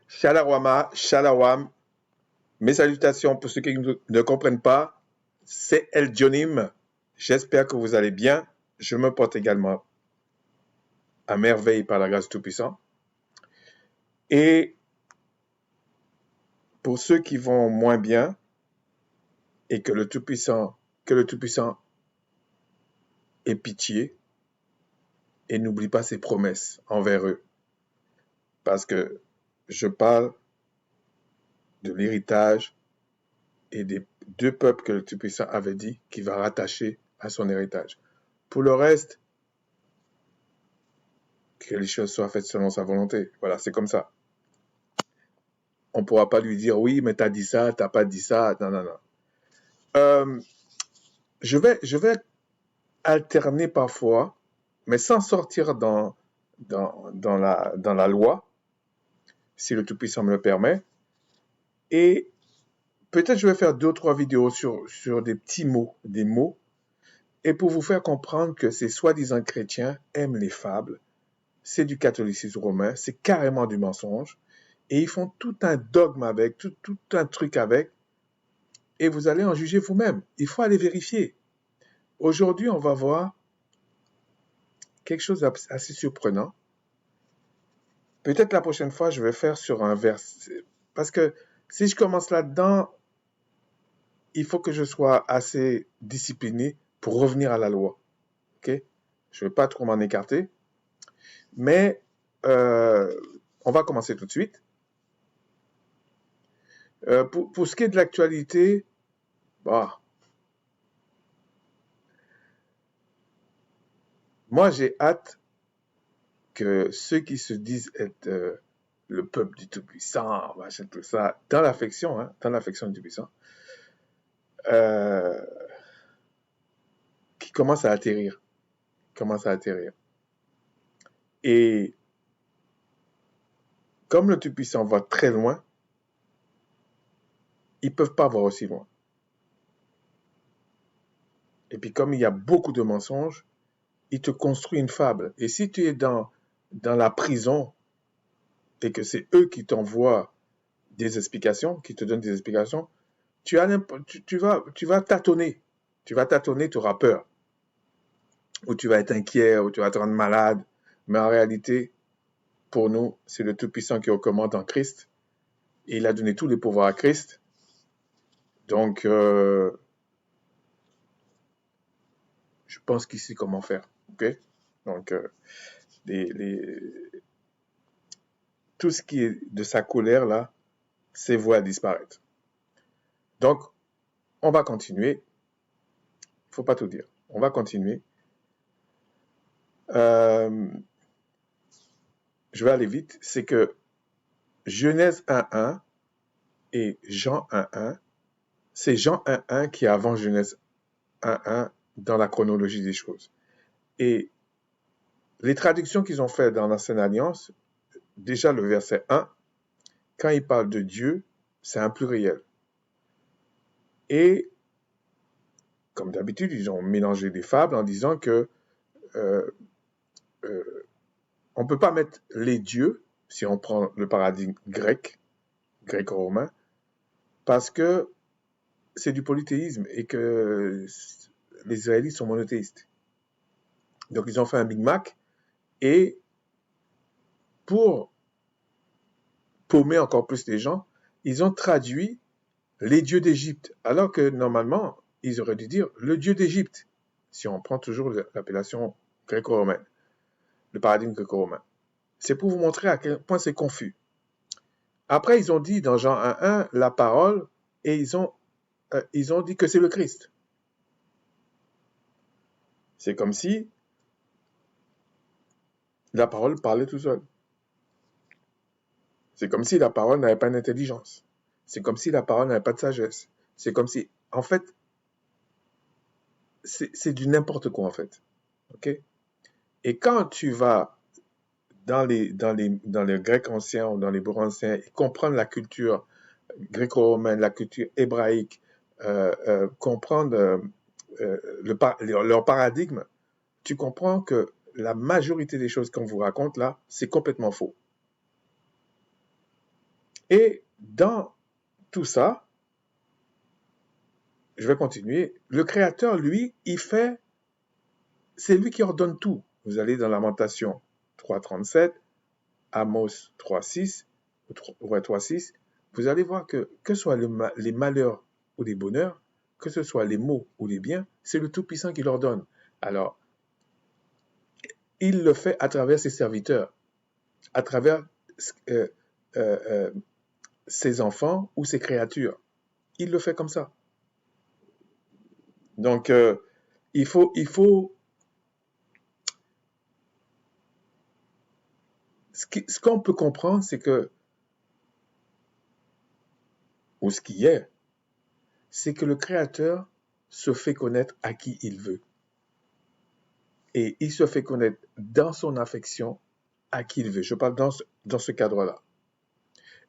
Shalawama, Shalawam. Mes salutations pour ceux qui ne comprennent pas. C'est El Jonim. J'espère que vous allez bien. Je me porte également à merveille par la grâce du Tout-Puissant. Et pour ceux qui vont moins bien et que le Tout-Puissant ait pitié et n'oublie pas ses promesses envers eux. Parce que je parle de l'héritage et des deux peuples que le Tout-Puissant avait dit qu'il va rattacher à son héritage. Pour le reste, que les choses soient faites selon sa volonté. Voilà, c'est comme ça. On ne pourra pas lui dire, oui, mais tu as dit ça, tu n'as pas dit ça. Non, non, non. Je vais alterner parfois, mais sans sortir dans la loi, si le Tout-Puissant me le permet. Et peut-être je vais faire 2 ou 3 vidéos sur des petits mots, des mots, et pour vous faire comprendre que ces soi-disant chrétiens aiment les fables, c'est du catholicisme romain, c'est carrément du mensonge, et ils font tout un dogme avec, tout un truc avec, et vous allez en juger vous-même. Il faut aller vérifier. Aujourd'hui, on va voir quelque chose d'assez surprenant. Peut-être la prochaine fois, je vais faire sur un verset, parce que si je commence là-dedans, il faut que je sois assez discipliné pour revenir à la loi. Ok? Je ne vais pas trop m'en écarter, mais on va commencer tout de suite. Pour ce qui est de l'actualité, bah, moi j'ai hâte que ceux qui se disent être le peuple du Tout-Puissant, machin, tout ça, dans l'affection du Tout-Puissant, qui commencent à atterrir. Et comme le Tout-Puissant va très loin, ils ne peuvent pas voir aussi loin. Et puis comme il y a beaucoup de mensonges, il te construit une fable. Et si tu es dans la prison et que c'est eux qui t'envoient des explications, qui te donnent des explications, tu vas tâtonner. Tu vas tâtonner, tu auras peur. Ou tu vas être inquiet, ou tu vas te rendre malade. Mais en réalité, pour nous, c'est le Tout-Puissant qui recommande en Christ. Et il a donné tous les pouvoirs à Christ. Donc, je pense qu'il sait comment faire. Ok? Donc, tout ce qui est de sa colère, là, c'est voué à disparaître. Donc, on va continuer. Il ne faut pas tout dire. On va continuer. Je vais aller vite. C'est que Genèse 1.1 et Jean 1.1, c'est Jean 1.1 qui est avant Genèse 1.1 dans la chronologie des choses. Et les traductions qu'ils ont faites dans l'Ancienne Alliance, déjà le verset 1, quand il parle de Dieu, c'est un pluriel. Et comme d'habitude, ils ont mélangé des fables en disant que on ne peut pas mettre les dieux, si on prend le paradigme gréco-romain, parce que c'est du polythéisme et que les Israélites sont monothéistes. Donc ils ont fait un Big Mac et pour paumer encore plus les gens, ils ont traduit les dieux d'Égypte, alors que normalement, ils auraient dû dire le dieu d'Égypte, si on prend toujours l'appellation gréco-romaine, le paradigme gréco-romain. C'est pour vous montrer à quel point c'est confus. Après, ils ont dit dans Jean 1.1 la parole et ils ont dit que c'est le Christ. C'est comme si la parole parlait tout seul. C'est comme si la parole n'avait pas d'intelligence. C'est comme si la parole n'avait pas de sagesse. C'est comme si, en fait, c'est du n'importe quoi, en fait. Ok? Et quand tu vas dans les Grecs anciens ou dans les Hébreux anciens et comprendre la culture gréco-romaine, la culture hébraïque, comprendre leur paradigme, tu comprends que la majorité des choses qu'on vous raconte là, c'est complètement faux. Et dans tout ça, je vais continuer, le Créateur, lui, c'est lui qui ordonne tout. Vous allez dans Lamentation 3.37, Amos 3.6, 3.6, vous allez voir que ce soit les malheurs ou les bonheurs, que ce soit les maux ou les biens, c'est le Tout-Puissant qui l'ordonne. Alors, il le fait à travers ses serviteurs, à travers euh, euh, ses enfants ou ses créatures. Il le fait comme ça. Donc, il faut ce qu'on peut comprendre, c'est que, ou ce qui est, c'est que le Créateur se fait connaître à qui il veut. Et il se fait connaître dans son affection à qui il veut. Je parle dans ce cadre-là.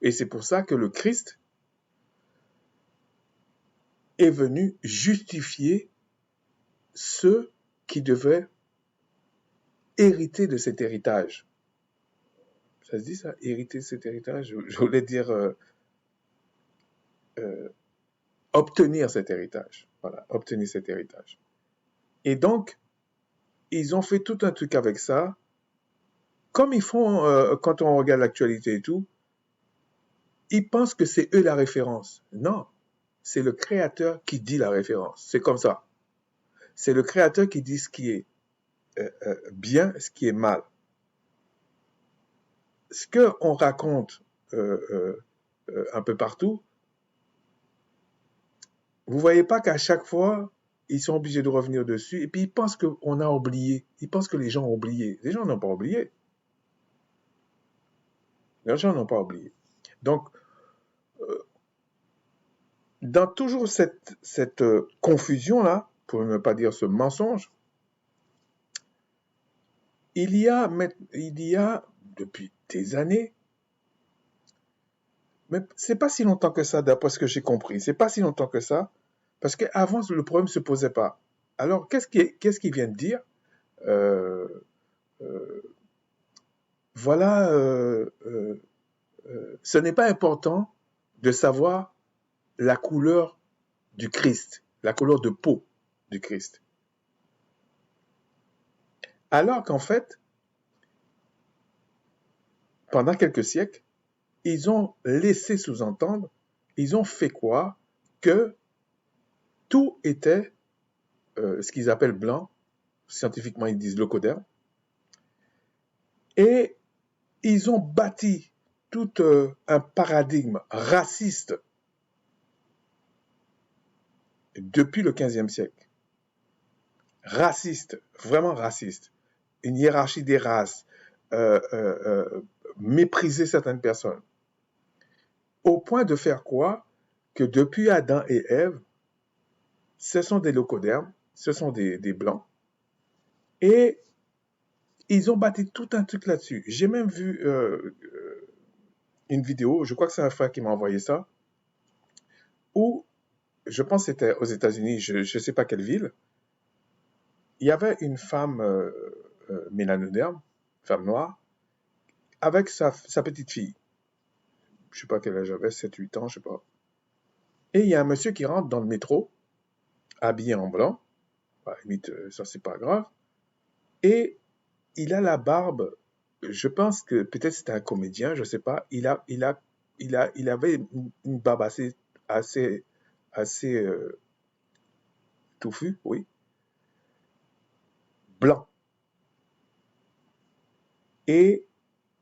Et c'est pour ça que le Christ est venu justifier ceux qui devaient hériter de cet héritage. Ça se dit ça, hériter de cet héritage? Je voulais dire obtenir cet héritage. Voilà, obtenir cet héritage. Et donc, ils ont fait tout un truc avec ça. Comme ils font quand on regarde l'actualité et tout, ils pensent que c'est eux la référence. Non, c'est le Créateur qui dit la référence. C'est comme ça. C'est le Créateur qui dit ce qui est bien, ce qui est mal. Ce qu'on raconte un peu partout, vous voyez pas qu'à chaque fois, ils sont obligés de revenir dessus et puis ils pensent qu'on a oublié. Ils pensent que les gens ont oublié. Les gens n'ont pas oublié. Les gens n'ont pas oublié. Donc, dans toujours cette confusion-là, pour ne pas dire ce mensonge, il y a depuis des années, mais c'est pas si longtemps que ça, d'après ce que j'ai compris, c'est pas si longtemps que ça, parce qu'avant, le problème se posait pas. Alors, qu'est-ce qu'il vient de dire? Euh, euh, voilà, ce n'est pas important de savoir la couleur du Christ, la couleur de peau du Christ. Alors qu'en fait, pendant quelques siècles, ils ont laissé sous-entendre, ils ont fait croire que tout était ce qu'ils appellent blanc, scientifiquement ils disent locoderme, et ils ont bâti tout un paradigme raciste depuis le XVe siècle. Raciste, vraiment raciste. Une hiérarchie des races, mépriser certaines personnes. Au point de faire quoi? Que depuis Adam et Ève, ce sont des locodermes, ce sont des blancs, et ils ont bâti tout un truc là-dessus. J'ai même vu une vidéo, je crois que c'est un frère qui m'a envoyé ça, où, je pense que c'était aux États-Unis, je ne sais pas quelle ville, il y avait une femme mélanoderme, femme noire, avec sa petite fille. Je ne sais pas quel âge j'avais, 7-8 ans, je ne sais pas. Et il y a un monsieur qui rentre dans le métro, habillé en blanc, bah, limite, ça c'est pas grave, et il a la barbe, je pense que peut-être c'était un comédien, je ne sais pas, il avait une barbe assez touffue, oui, blanc, et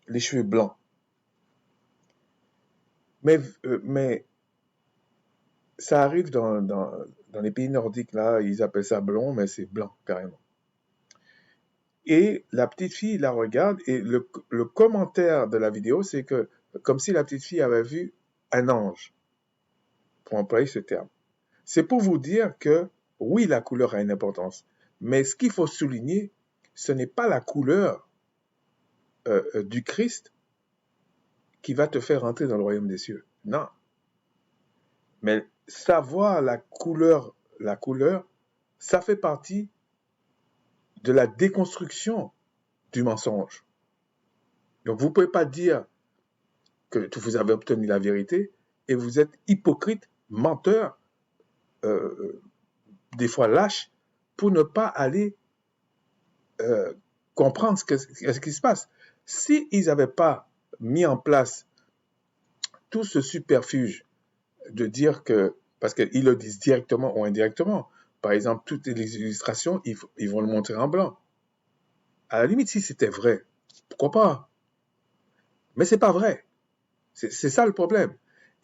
les cheveux blancs. Mais ça arrive dans les pays nordiques, là, ils appellent ça blond, mais c'est blanc, carrément. Et la petite fille la regarde, et le commentaire de la vidéo, c'est que, comme si la petite fille avait vu un ange, pour employer ce terme. C'est pour vous dire que, oui, la couleur a une importance, mais ce qu'il faut souligner, ce n'est pas la couleur du Christ qui va te faire entrer dans le royaume des cieux. Non. Mais savoir la couleur, ça fait partie de la déconstruction du mensonge. Donc vous ne pouvez pas dire que vous avez obtenu la vérité, et vous êtes hypocrite, menteur, des fois lâche, pour ne pas aller comprendre ce qui se passe. S'ils n'avaient pas mis en place tout ce superfuge de dire que, parce qu'ils le disent directement ou indirectement, par exemple, toutes les illustrations, ils vont le montrer en blanc. À la limite, si c'était vrai, pourquoi pas? Mais c'est pas vrai. C'est ça le problème.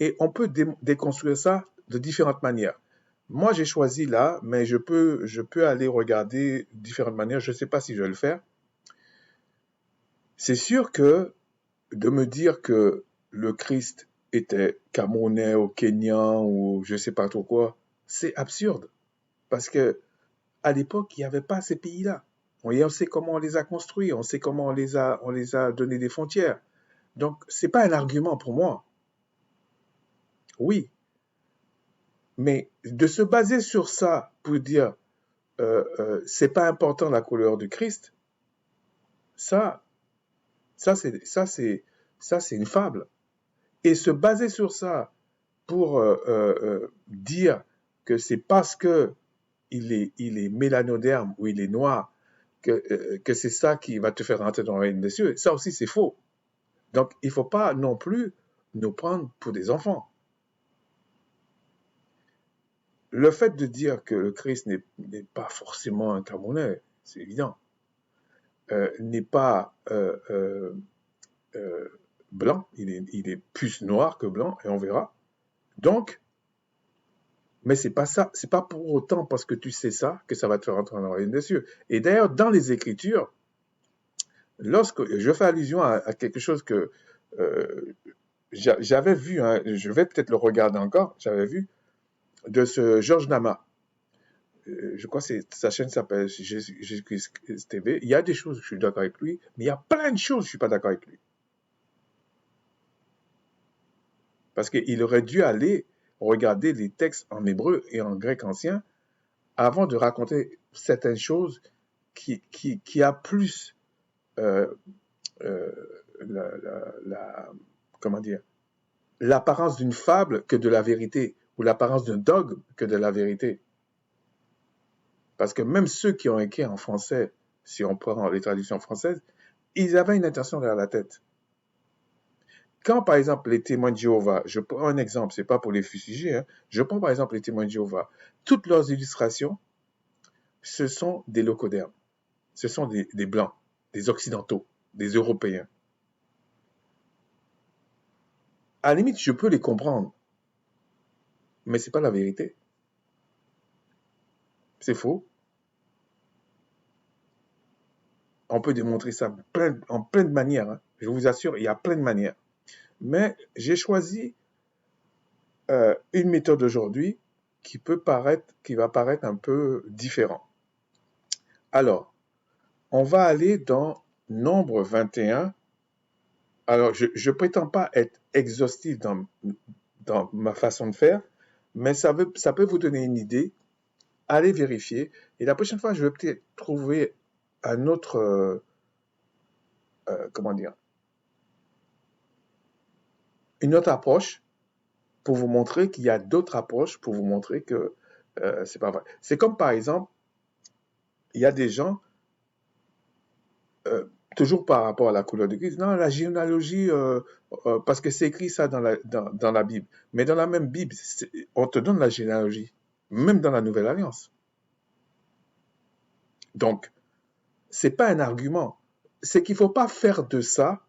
Et on peut déconstruire ça de différentes manières. Moi, j'ai choisi là, mais je peux aller regarder différentes manières. Je ne sais pas si je vais le faire. C'est sûr que de me dire que le Christ était Camerounais ou Kenyan ou je ne sais pas trop quoi, c'est absurde. Parce que à l'époque, il n'y avait pas ces pays-là. On sait comment on les a construits, on sait comment on les a donné des frontières. Donc, ce n'est pas un argument pour moi. Oui, mais de se baser sur ça pour dire c'est pas important la couleur du Christ, ça c'est une fable. Et se baser sur ça pour dire que c'est parce que il est mélanoderme ou il est noir que c'est ça qui va te faire rentrer dans le royaume des cieux, ça aussi c'est faux. Donc il ne faut pas non plus nous prendre pour des enfants. Le fait de dire que le Christ n'est pas forcément un Camerounais, c'est évident, n'est pas blanc, il est plus noir que blanc, et on verra. Donc, mais c'est pas ça, c'est pas pour autant parce que tu sais ça que ça va te faire rentrer dans le royaume des cieux. Et d'ailleurs, dans les Écritures, lorsque je fais allusion à quelque chose que j'avais vu, hein, je vais peut-être le regarder encore, j'avais vu, de ce Georges Nama. Je crois que sa chaîne s'appelle Jésus-Christ TV. Il y a des choses que je suis d'accord avec lui, mais il y a plein de choses que je ne suis pas d'accord avec lui. Parce qu'il aurait dû aller regarder les textes en hébreu et en grec ancien avant de raconter certaines choses qui a plus comment dire, l'apparence d'une fable que de la vérité, ou l'apparence d'un dogme que de la vérité. Parce que même ceux qui ont écrit en français, si on prend les traductions françaises, ils avaient une intention derrière la tête. Quand, par exemple, les témoins de Jéhovah, je prends un exemple, c'est pas pour les fustiger, hein, je prends par exemple les témoins de Jéhovah, toutes leurs illustrations, ce sont des locodermes, ce sont des Blancs, des Occidentaux, des Européens. À la limite, je peux les comprendre, mais c'est pas la vérité. C'est faux. On peut démontrer ça en plein de manières. Hein. Je vous assure, il y a plein de manières. Mais j'ai choisi une méthode aujourd'hui qui va paraître un peu différent. Alors, on va aller dans Nombre 21. Alors, je ne prétends pas être exhaustif dans ma façon de faire, mais ça peut vous donner une idée. Allez vérifier. Et la prochaine fois, je vais peut-être trouver un autre, comment dire, une autre approche pour vous montrer qu'il y a d'autres approches pour vous montrer que c'est pas vrai. C'est comme par exemple, il y a des gens, toujours par rapport à la couleur du Christ, non, la généalogie, parce que c'est écrit ça dans la Bible. Mais dans la même Bible, on te donne la généalogie, même dans la Nouvelle Alliance. Donc, c'est pas un argument. C'est qu'il faut pas faire de ça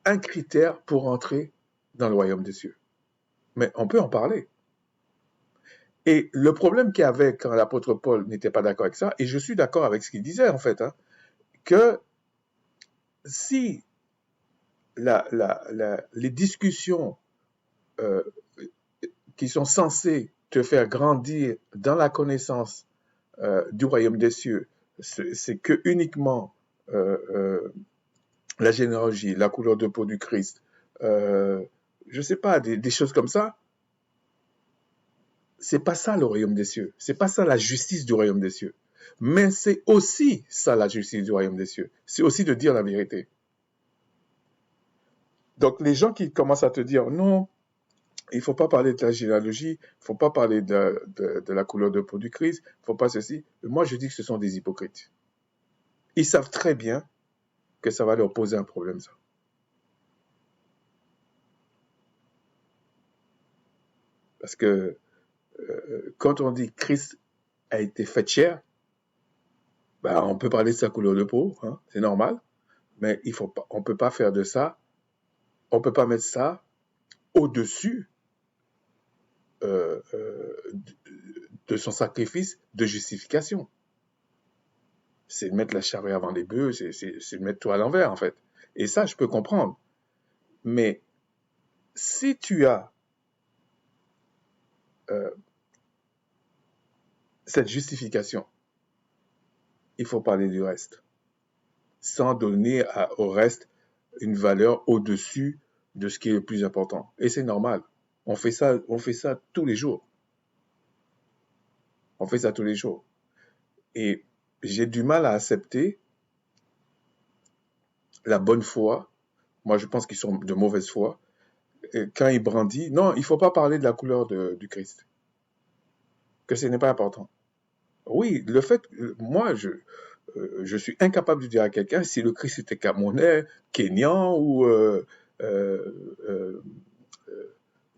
un critère pour entrer dans le royaume des cieux. Mais on peut en parler. Et le problème qu'il y avait quand l'apôtre Paul n'était pas d'accord avec ça, et je suis d'accord avec ce qu'il disait en fait, hein, que si les discussions qui sont censées te faire grandir dans la connaissance du royaume des cieux, c'est que uniquement la généalogie, la couleur de peau du Christ, je sais pas, des choses comme ça, c'est pas ça le royaume des cieux. C'est pas ça la justice du royaume des cieux. Mais c'est aussi ça la justice du royaume des cieux. C'est aussi de dire la vérité. Donc, les gens qui commencent à te dire non, il ne faut pas parler de la généalogie, il ne faut pas parler de la couleur de peau du Christ, il ne faut pas ceci. Moi, je dis que ce sont des hypocrites. Ils savent très bien que ça va leur poser un problème, ça. Parce que quand on dit Christ a été fait chair, ben, on peut parler de sa couleur de peau, hein, c'est normal, mais on ne peut pas faire de ça, on ne peut pas mettre ça au-dessus euh, euh, de son sacrifice de justification. C'est de mettre la charrue avant les bœufs, c'est de mettre tout à l'envers, en fait. Et ça, je peux comprendre. Mais si tu as euh, cette justification, il faut parler du reste, sans donner au reste une valeur au-dessus de ce qui est le plus important. Et c'est normal. On fait ça tous les jours. On fait ça tous les jours. Et j'ai du mal à accepter la bonne foi. Moi, je pense qu'ils sont de mauvaise foi. Et quand ils brandissent, non, il ne faut pas parler de la couleur du Christ. Que ce n'est pas important. Oui, le fait, moi, je suis incapable de dire à quelqu'un si le Christ était camerounais, kényan ou euh,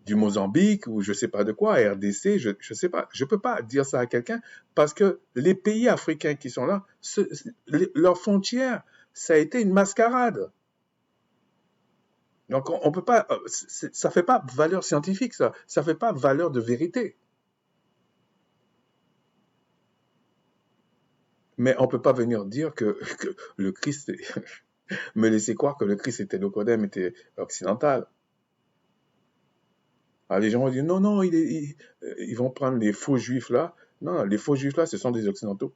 du Mozambique ou je sais pas de quoi, RDC, je sais pas. Je peux pas dire ça à quelqu'un parce que les pays africains qui sont là, leurs frontières, ça a été une mascarade. Donc on peut pas, ça fait pas valeur scientifique, ça fait pas valeur de vérité. Mais on peut pas venir dire que le Christ, me laisser croire que le Christ était Nicodème, était occidental. Alors les gens vont dire non, non, ils vont prendre les faux juifs là. Non, les faux juifs là, ce sont des occidentaux.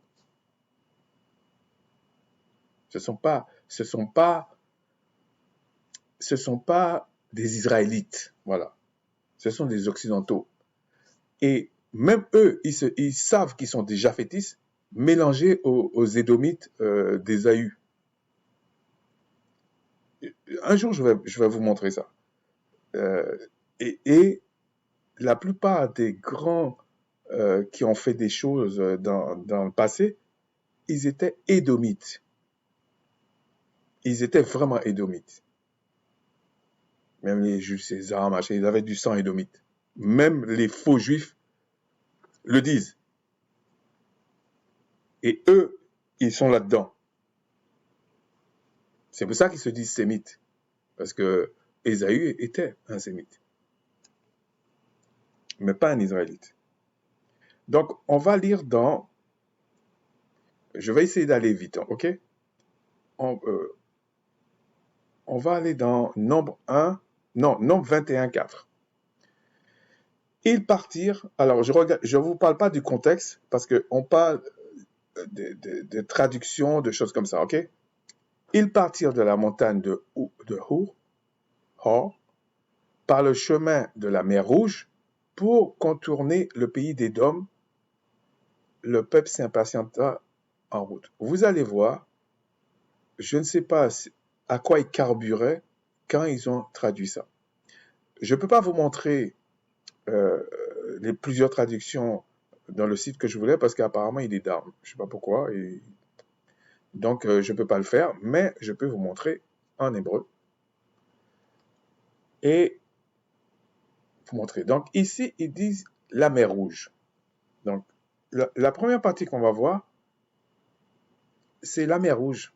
Ce sont pas, ce sont pas des Israélites. Voilà. Ce sont des occidentaux. Et même eux, ils savent qu'ils sont des japhétistes mélangés aux édomites d'Ésaü. Un jour, je vais vous montrer ça. Euh, et la plupart des grands qui ont fait des choses dans le passé, ils étaient édomites. Ils étaient vraiment édomites. Même les juifs César, machin, ils avaient du sang édomite. Même les faux juifs le disent. Et eux, ils sont là-dedans. C'est pour ça qu'ils se disent sémites. Parce que Ésaü était un sémite. Mais pas un israélite. Donc, on va lire dans... Je vais essayer d'aller vite, ok? On, euh, on va aller dans Nombre 1, non, Nombre 21, 4. Ils partirent, alors je vous parle pas du contexte, parce qu'on parle de traduction, de choses comme ça, ok? Ils partirent de la montagne de Hor, par le chemin de la mer Rouge, pour contourner le pays d'Édom. Le peuple s'impatienta en route. Vous allez voir, je ne sais pas à quoi ils carburaient quand ils ont traduit ça. Je ne peux pas vous montrer euh, les plusieurs traductions dans le site que je voulais parce qu'apparemment il est down. Je ne sais pas pourquoi. Donc je ne peux pas le faire, mais je peux vous montrer en hébreu. Et vous montrer. Donc ici, ils disent la mer Rouge. Donc la première partie qu'on va voir, c'est la mer Rouge.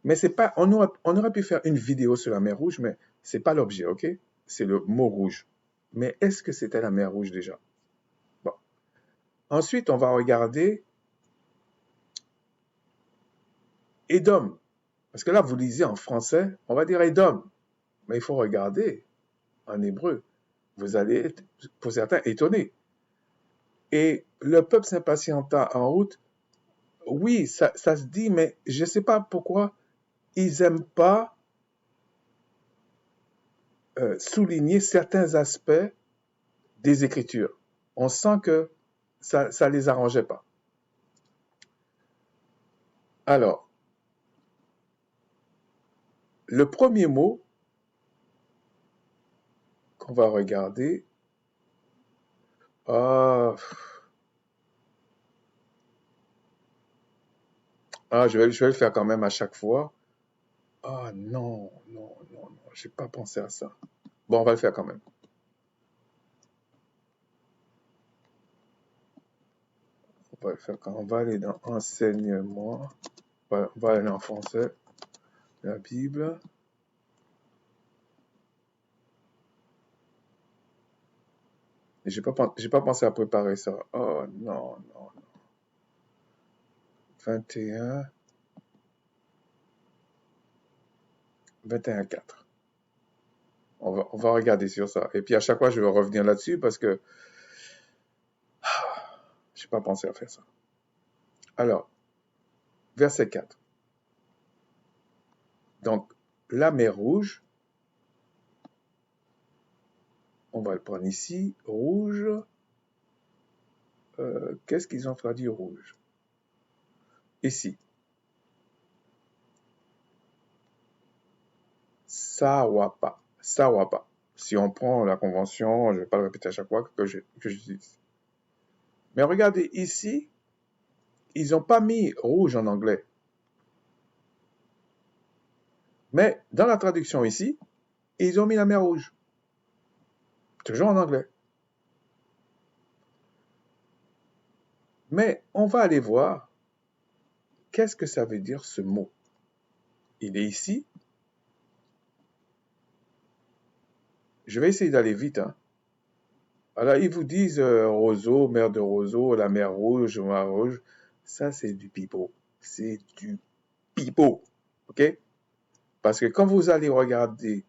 Mais c'est pas, on aurait pu faire une vidéo sur la mer Rouge, mais c'est pas l'objet, ok? C'est le mot rouge. Mais est-ce que c'était la mer Rouge déjà? Bon. Ensuite, on va regarder Édom. Parce que là, vous lisez en français, on va dire Édom. Mais il faut regarder en hébreu. Vous allez être, pour certains, étonnés. Et le peuple s'impatienta en route. Oui, ça se dit, mais je ne sais pas pourquoi ils n'aiment pas souligner certains aspects des Écritures. On sent que ça ne les arrangeait pas. Alors, le premier mot, On va regarder. Ah, je vais le faire quand même à chaque fois. Ah non, non, non, non, j'ai pas pensé à ça. Bon, on va le faire quand même. On va le faire quand même. On va aller dans enseignement. On va aller en français. La Bible. Et j'ai pas pensé à préparer ça. Oh non, non, non. 21, 21,4. On va regarder sur ça. Et puis à chaque fois, je vais revenir là-dessus parce que j'ai pas pensé à faire ça. Alors, verset 4. Donc, la mer Rouge, on va le prendre ici, rouge. Qu'est-ce qu'ils ont traduit rouge? Ici. Sawapa. Sawapa. Si on prend la convention, je ne vais pas le répéter à chaque fois que j'utilise. Mais regardez, ici, ils n'ont pas mis rouge en anglais. Mais dans la traduction ici, ils ont mis la mer Rouge. Toujours en anglais. Mais on va aller voir qu'est-ce que ça veut dire ce mot. Il est ici. Je vais essayer d'aller vite. Hein. Alors, ils vous disent roseau, mer de roseau, la mer Rouge, mer Rouge. Ça, c'est du pipeau. C'est du pipeau. OK? Parce que quand vous allez regarder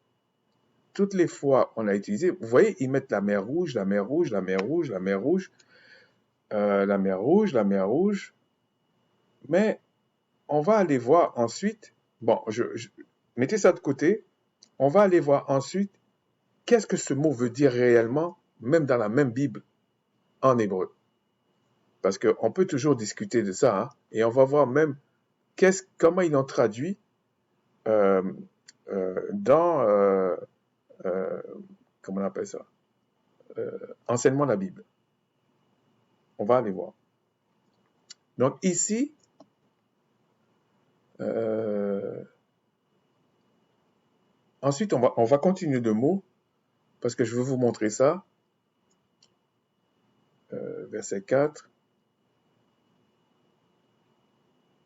toutes les fois on a utilisé, vous voyez, ils mettent la mer Rouge, la mer Rouge, la mer Rouge, la mer Rouge, la mer Rouge, la mer Rouge. Mais on va aller voir ensuite, bon, mettez ça de côté, on va aller voir ensuite qu'est-ce que ce mot veut dire réellement, même dans la même Bible, en hébreu. Parce qu'on peut toujours discuter de ça, hein, et on va voir même comment ils l'ont traduit euh, dans, comment on appelle ça, enseignement de la Bible. On va aller voir. Donc ici, ensuite on va continuer de mots, parce que je veux vous montrer ça. Verset 4.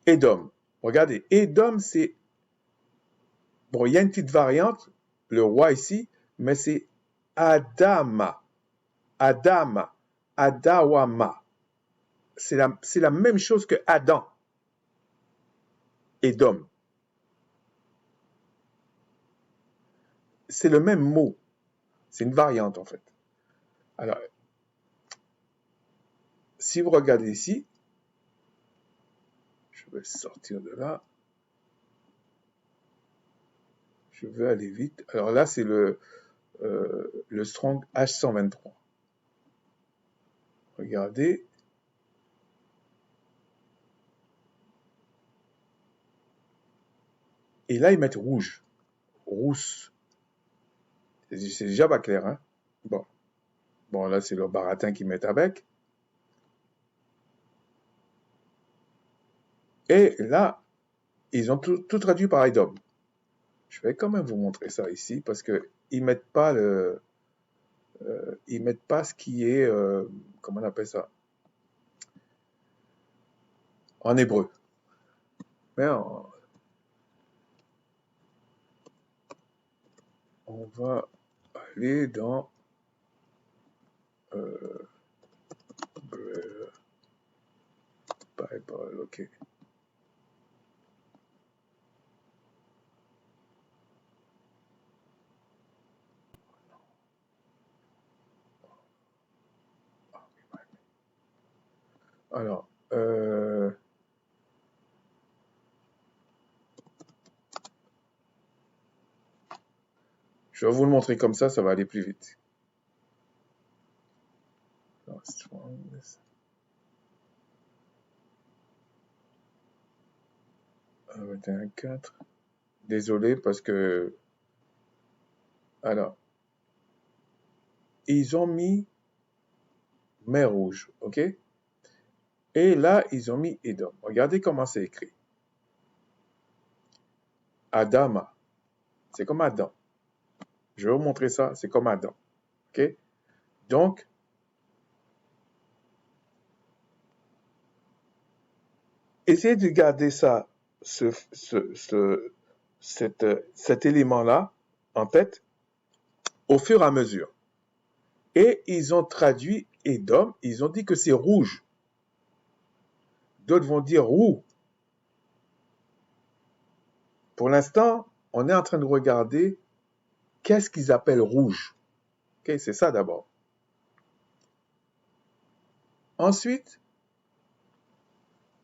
Édom. Regardez, Édom, c'est... Bon, il y a une petite variante, le roi ici, mais c'est Adama. Adama. Adawama. C'est la même chose que Adam. Édom. C'est le même mot. C'est une variante, en fait. Alors, si vous regardez ici, je vais sortir de là. Je vais aller vite. Alors là, c'est le Strong H123. Regardez. Et là, ils mettent rouge. Rousse. C'est déjà pas clair, hein? Bon. Bon, là, c'est le baratin qu'ils mettent avec. Et là, ils ont tout traduit par Edom. Je vais quand même vous montrer ça ici parce que ils mettent pas ils mettent pas ce qui est, comment on appelle ça, en hébreu. Mais on va aller dans Bible, ok. Alors, je vais vous le montrer comme ça va aller plus vite. 21,4. Désolé parce que... Alors, ils ont mis mer Rouge, ok? Et là, ils ont mis Édom. Regardez comment c'est écrit. Adama, c'est comme Adam. Je vais vous montrer ça, c'est comme Adam, ok? Donc, essayez de garder ça, cet élément-là en tête au fur et à mesure. Et ils ont traduit Édom, ils ont dit que c'est rouge. D'autres vont dire roux. Pour l'instant, on est en train de regarder qu'est-ce qu'ils appellent rouge. Okay, c'est ça d'abord. Ensuite,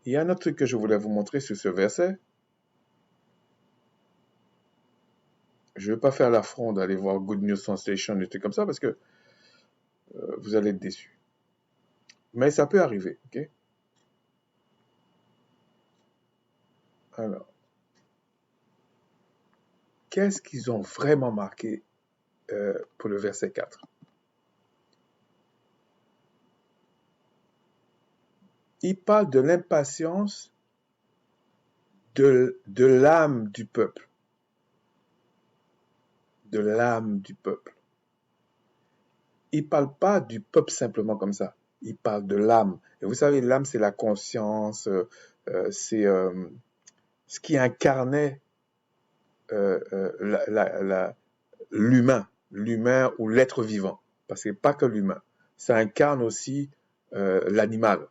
il y a un autre truc que je voulais vous montrer sur ce verset. Je ne vais pas faire l'affront d'aller voir Good News Translation, des trucs comme ça, parce que vous allez être déçus. Mais ça peut arriver, ok? Alors, qu'est-ce qu'ils ont vraiment marqué pour le verset 4? Il parle de l'impatience de l'âme du peuple. De l'âme du peuple. Il ne parle pas du peuple simplement comme ça. Il parle de l'âme. Et vous savez, l'âme, c'est la conscience, c'est ce qui incarnait l'humain ou l'être vivant. Parce que pas que l'humain. Ça incarne aussi l'animal.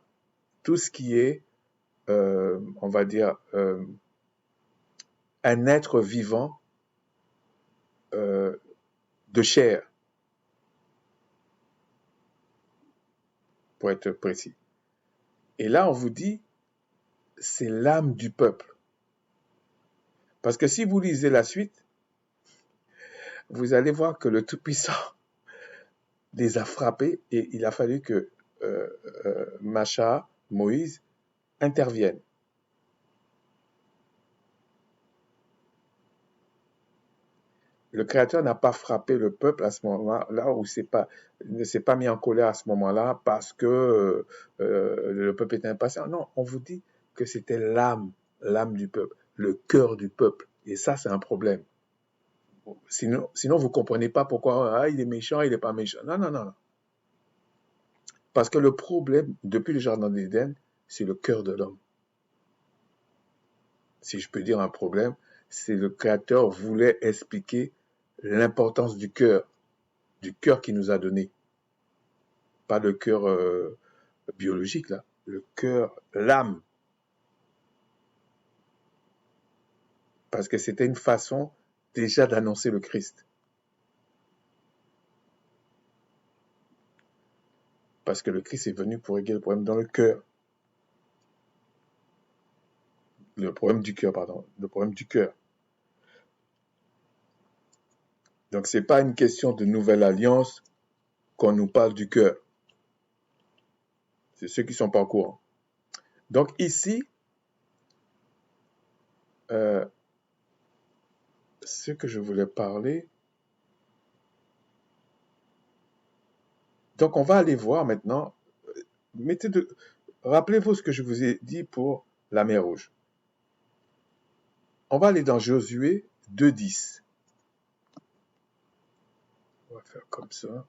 Tout ce qui est, on va dire, un être vivant de chair, pour être précis. Et là, on vous dit, c'est l'âme du peuple. Parce que si vous lisez la suite, vous allez voir que le Tout-Puissant les a frappés et il a fallu que Macha, Moïse, intervienne. Le Créateur n'a pas frappé le peuple à ce moment-là, ou ne s'est pas mis en colère à ce moment-là parce que le peuple était impatient. Non, on vous dit que c'était l'âme du peuple, le cœur du peuple. Et ça, c'est un problème. Sinon vous ne comprenez pas pourquoi il est méchant, il n'est pas méchant. Non, non, non, non. Parce que le problème, depuis le jardin d'Éden, c'est le cœur de l'homme. Si je peux dire un problème, c'est le Créateur voulait expliquer l'importance du cœur qu'il nous a donné. Pas le cœur biologique, là. Le cœur, l'âme. Parce que c'était une façon déjà d'annoncer le Christ. Parce que le Christ est venu pour régler le problème dans le cœur. Le problème du cœur, pardon. Le problème du cœur. Donc, ce n'est pas une question de nouvelle alliance qu'on nous parle du cœur. C'est ceux qui ne sont pas au courant. Donc, ici, ce que je voulais parler. Donc, on va aller voir maintenant. Rappelez-vous ce que je vous ai dit pour la mer Rouge. On va aller dans Josué 2.10. On va faire comme ça.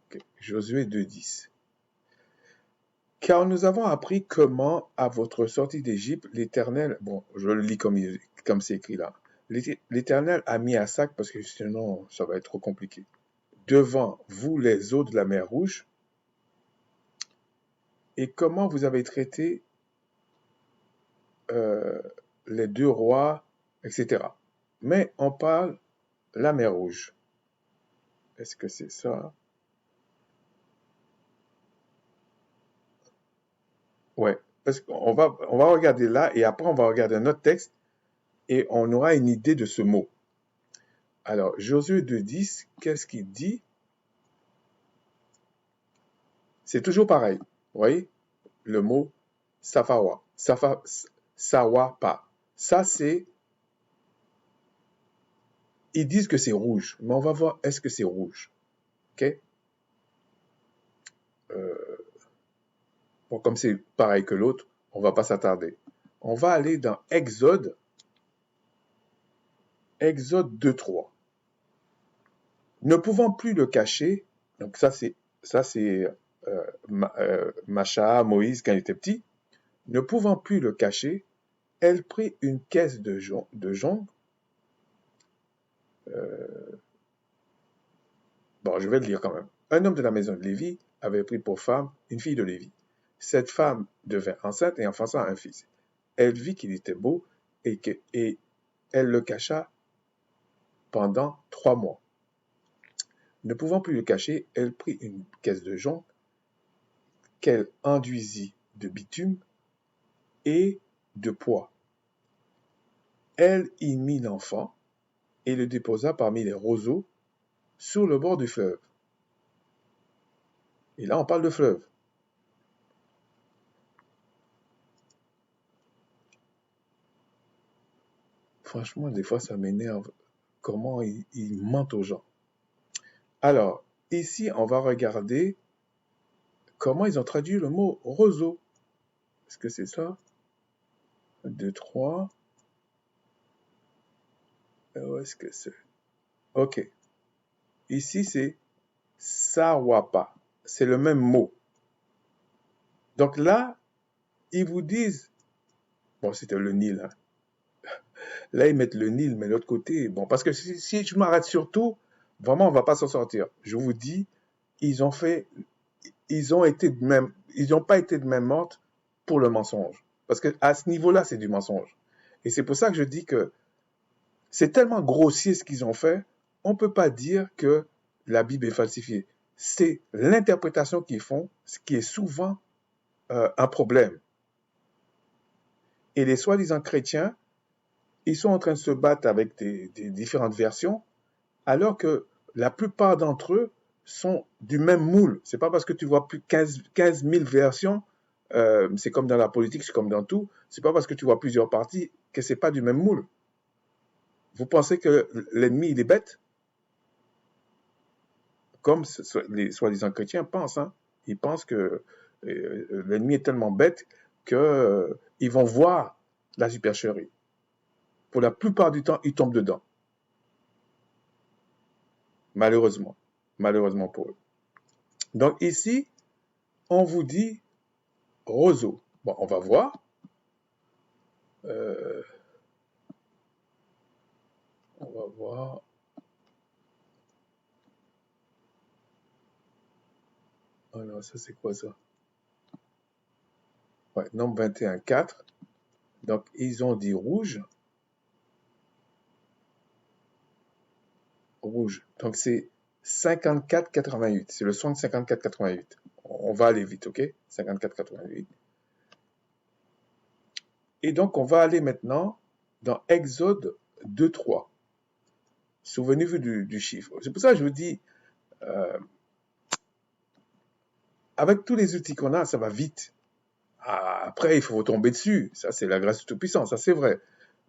Okay. Josué 2.10. Car nous avons appris comment, à votre sortie d'Égypte, l'Éternel, bon, je le lis comme c'est écrit là, l'Éternel a mis à sac, parce que sinon ça va être trop compliqué, devant vous les eaux de la mer Rouge, et comment vous avez traité les deux rois, etc. Mais on parle la mer Rouge. Est-ce que c'est ça? Ouais, parce qu'on va regarder là, et après on va regarder un autre texte, et on aura une idée de ce mot. Alors, Josué 2.10, qu'est-ce qu'il dit? C'est toujours pareil. Vous voyez? Le mot safawa. Sawapa. Ça, c'est... Ils disent que c'est rouge. Mais on va voir, est-ce que c'est rouge? Ok? Bon, comme c'est pareil que l'autre, on ne va pas s'attarder. On va aller dans Exode 2.3. Ne pouvant plus le cacher, donc ça c'est Macha, Moïse quand il était petit, ne pouvant plus le cacher, elle prit une caisse de jonc. Bon, je vais le lire quand même. Un homme de la maison de Lévi avait pris pour femme une fille de Lévi. Cette femme devint enceinte et enfança un fils. Elle vit qu'il était beau et elle le cacha pendant 3 mois. Ne pouvant plus le cacher, elle prit une caisse de jonc qu'elle enduisit de bitume et de pois. Elle y mit l'enfant et le déposa parmi les roseaux sur le bord du fleuve. Et là, on parle de fleuve. Franchement, des fois, ça m'énerve comment ils mentent aux gens. Alors, ici, on va regarder comment ils ont traduit le mot roseau. Est-ce que c'est ça? 2, 3. Où est-ce que c'est? Ok. Ici, c'est sawapa. C'est le même mot. Donc là, ils vous disent, bon, c'était le Nil, hein. Là, ils mettent le Nil, mais l'autre côté, bon, parce que si je m'arrête sur tout, vraiment, on va pas s'en sortir. Je vous dis, ils ont fait, ils ont été de même, ils n'ont pas été de même ordre pour le mensonge. Parce que à ce niveau-là, c'est du mensonge. Et c'est pour ça que je dis que c'est tellement grossier ce qu'ils ont fait, on ne peut pas dire que la Bible est falsifiée. C'est l'interprétation qu'ils font, ce qui est souvent un problème. Et les soi-disant chrétiens, ils sont en train de se battre avec des différentes versions, alors que la plupart d'entre eux sont du même moule. C'est pas parce que tu vois plus 15 000 versions, c'est comme dans la politique, c'est comme dans tout, c'est pas parce que tu vois plusieurs partis que c'est pas du même moule. Vous pensez que l'ennemi, il est bête? Comme les soi-disant chrétiens pensent, hein. Ils pensent que l'ennemi est tellement bête qu'ils vont voir la supercherie. Pour la plupart du temps, ils tombent dedans. Malheureusement. Malheureusement pour eux. Donc ici, on vous dit roseau. Bon, on va voir. On va voir. Oh non, ça c'est quoi ça? Ouais, nombre 21, 4. Donc ils ont dit rouge. Rouge. Donc c'est 54,88. C'est le son de 54,88. On va aller vite, ok? 54,88. Et donc, on va aller maintenant dans Exode 2.3. Souvenez-vous du chiffre. C'est pour ça que je vous dis, avec tous les outils qu'on a, ça va vite. Après, il faut tomber dessus. Ça, c'est la grâce du Tout-Puissant, ça c'est vrai.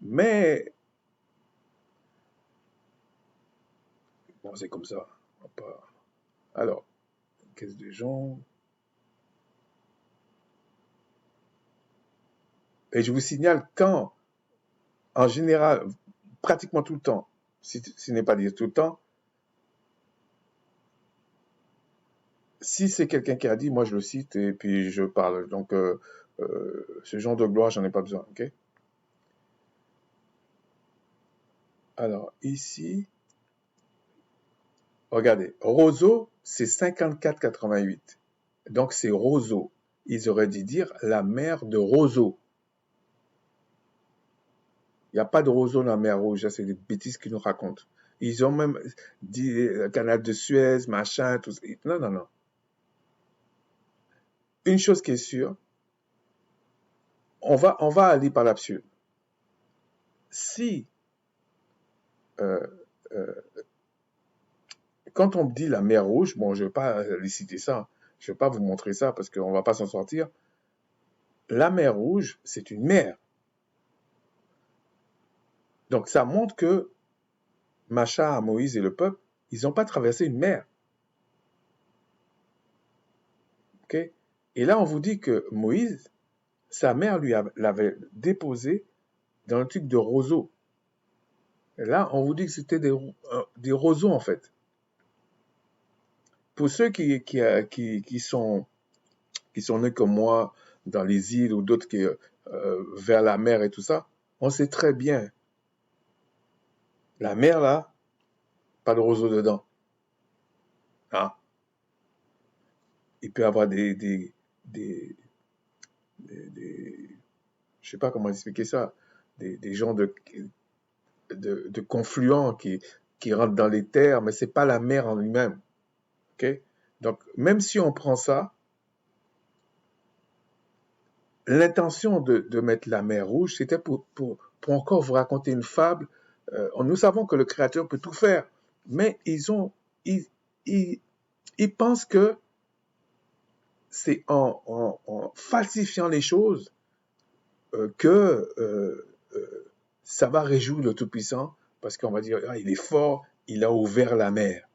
Mais, bon, c'est comme ça. Alors, caisse de gens. Et je vous signale quand, en général, pratiquement tout le temps, si ce n'est pas dire tout le temps, si c'est quelqu'un qui a dit, moi je le cite et puis je parle. Donc, ce genre de gloire, j'en ai pas besoin, ok? Alors, ici, regardez, roseau, c'est 54,88. Donc, c'est roseau. Ils auraient dû dire la mer de roseau. Il n'y a pas de roseau dans la mer Rouge, c'est des bêtises qu'ils nous racontent. Ils ont même dit le canal de Suez, machin, tout ça. Non, non, non. Une chose qui est sûre, on va aller par l'absurde. Si, euh, euh, quand on dit la mer Rouge, bon, je ne vais pas les citer ça, je ne vais pas vous montrer ça parce qu'on ne va pas s'en sortir. La mer Rouge, c'est une mer. Donc ça montre que Macha, Moïse et le peuple, ils n'ont pas traversé une mer. ok? Et là, on vous dit que Moïse, sa mère l'avait déposé dans le truc de roseau. Et là, on vous dit que c'était des roseaux, en fait. Pour ceux qui sont nés comme moi dans les îles ou d'autres qui vers la mer et tout ça, on sait très bien. La mer, là, pas de roseau dedans. Hein? Il peut y avoir des, je sais pas comment expliquer ça, des gens de confluents qui rentrent dans les terres, mais c'est pas la mer en lui-même. Ok? Donc, même si on prend ça, l'intention de mettre la mer rouge, c'était pour encore vous raconter une fable. Nous savons que le Créateur peut tout faire, mais ils, ils, ils pensent que c'est en falsifiant les choses que ça va réjouir le Tout-Puissant, parce qu'on va dire, ah, il est fort, il a ouvert la mer.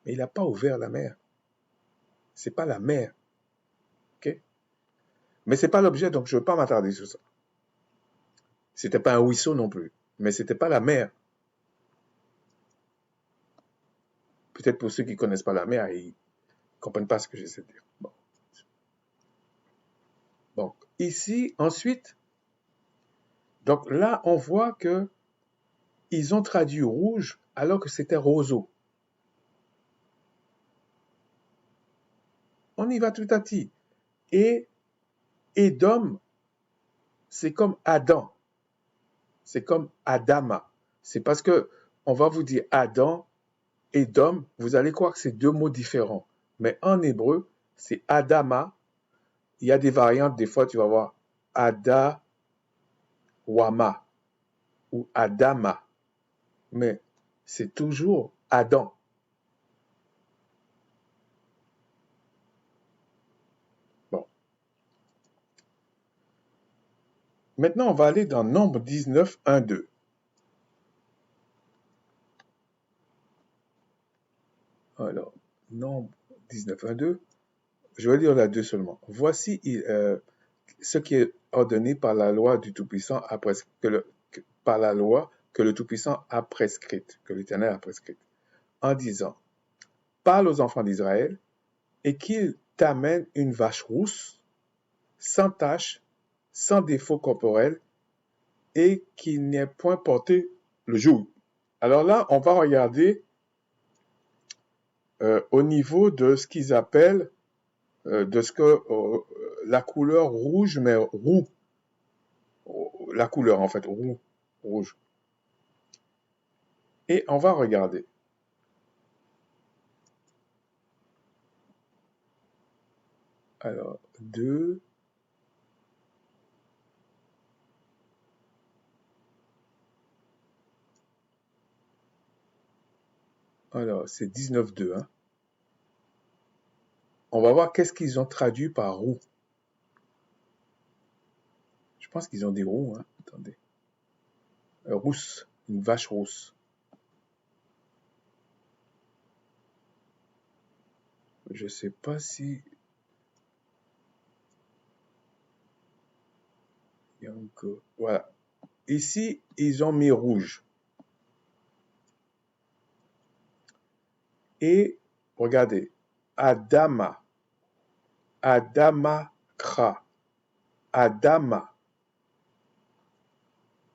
Mais il n'a pas ouvert la mer. C'est pas la mer. Okay? Mais c'est pas l'objet, donc je ne veux pas m'attarder sur ça. C'était pas un ruisseau non plus, mais c'était pas la mer. Peut-être pour ceux qui connaissent pas la mer, ils comprennent pas ce que j'essaie de dire. Bon. Donc, ici, ensuite, donc là, on voit que ils ont traduit rouge alors que c'était roseau. On y va tout à petit. Et Édom, c'est comme Adam. C'est comme Adama. C'est parce que on va vous dire Adam, Édom, vous allez croire que c'est deux mots différents. Mais en hébreu, c'est Adama. Il y a des variantes, des fois tu vas voir Adawama ou Adama. Mais c'est toujours Adam. Bon. Maintenant, on va aller dans Nombre 19, 1, 2. Alors, Nombre 19, 1, 2. Je vais lire la 2 seulement. Voici ce qui est ordonné par la loi du Tout-Puissant par la loi que le Tout-Puissant a prescrite, que l'Éternel a prescrite, en disant, parle aux enfants d'Israël et qu'ils t'amènent une vache rousse, sans tache, sans défaut corporel, et qu'il n'y ait point porté le joug. Alors là, on va regarder au niveau de ce qu'ils appellent, de ce que la couleur rouge, mais roux, la couleur en fait, roux, rouge. Et on va regarder. Alors, 2. Alors, c'est 19.2. Hein. On va voir qu'est-ce qu'ils ont traduit par roux. Je pense qu'ils ont des roux. Hein. Attendez. Rousse, une vache rousse. Je sais pas si... Voilà. Ici, ils ont mis rouge. Et, regardez, Adama, Adamakra, Adama.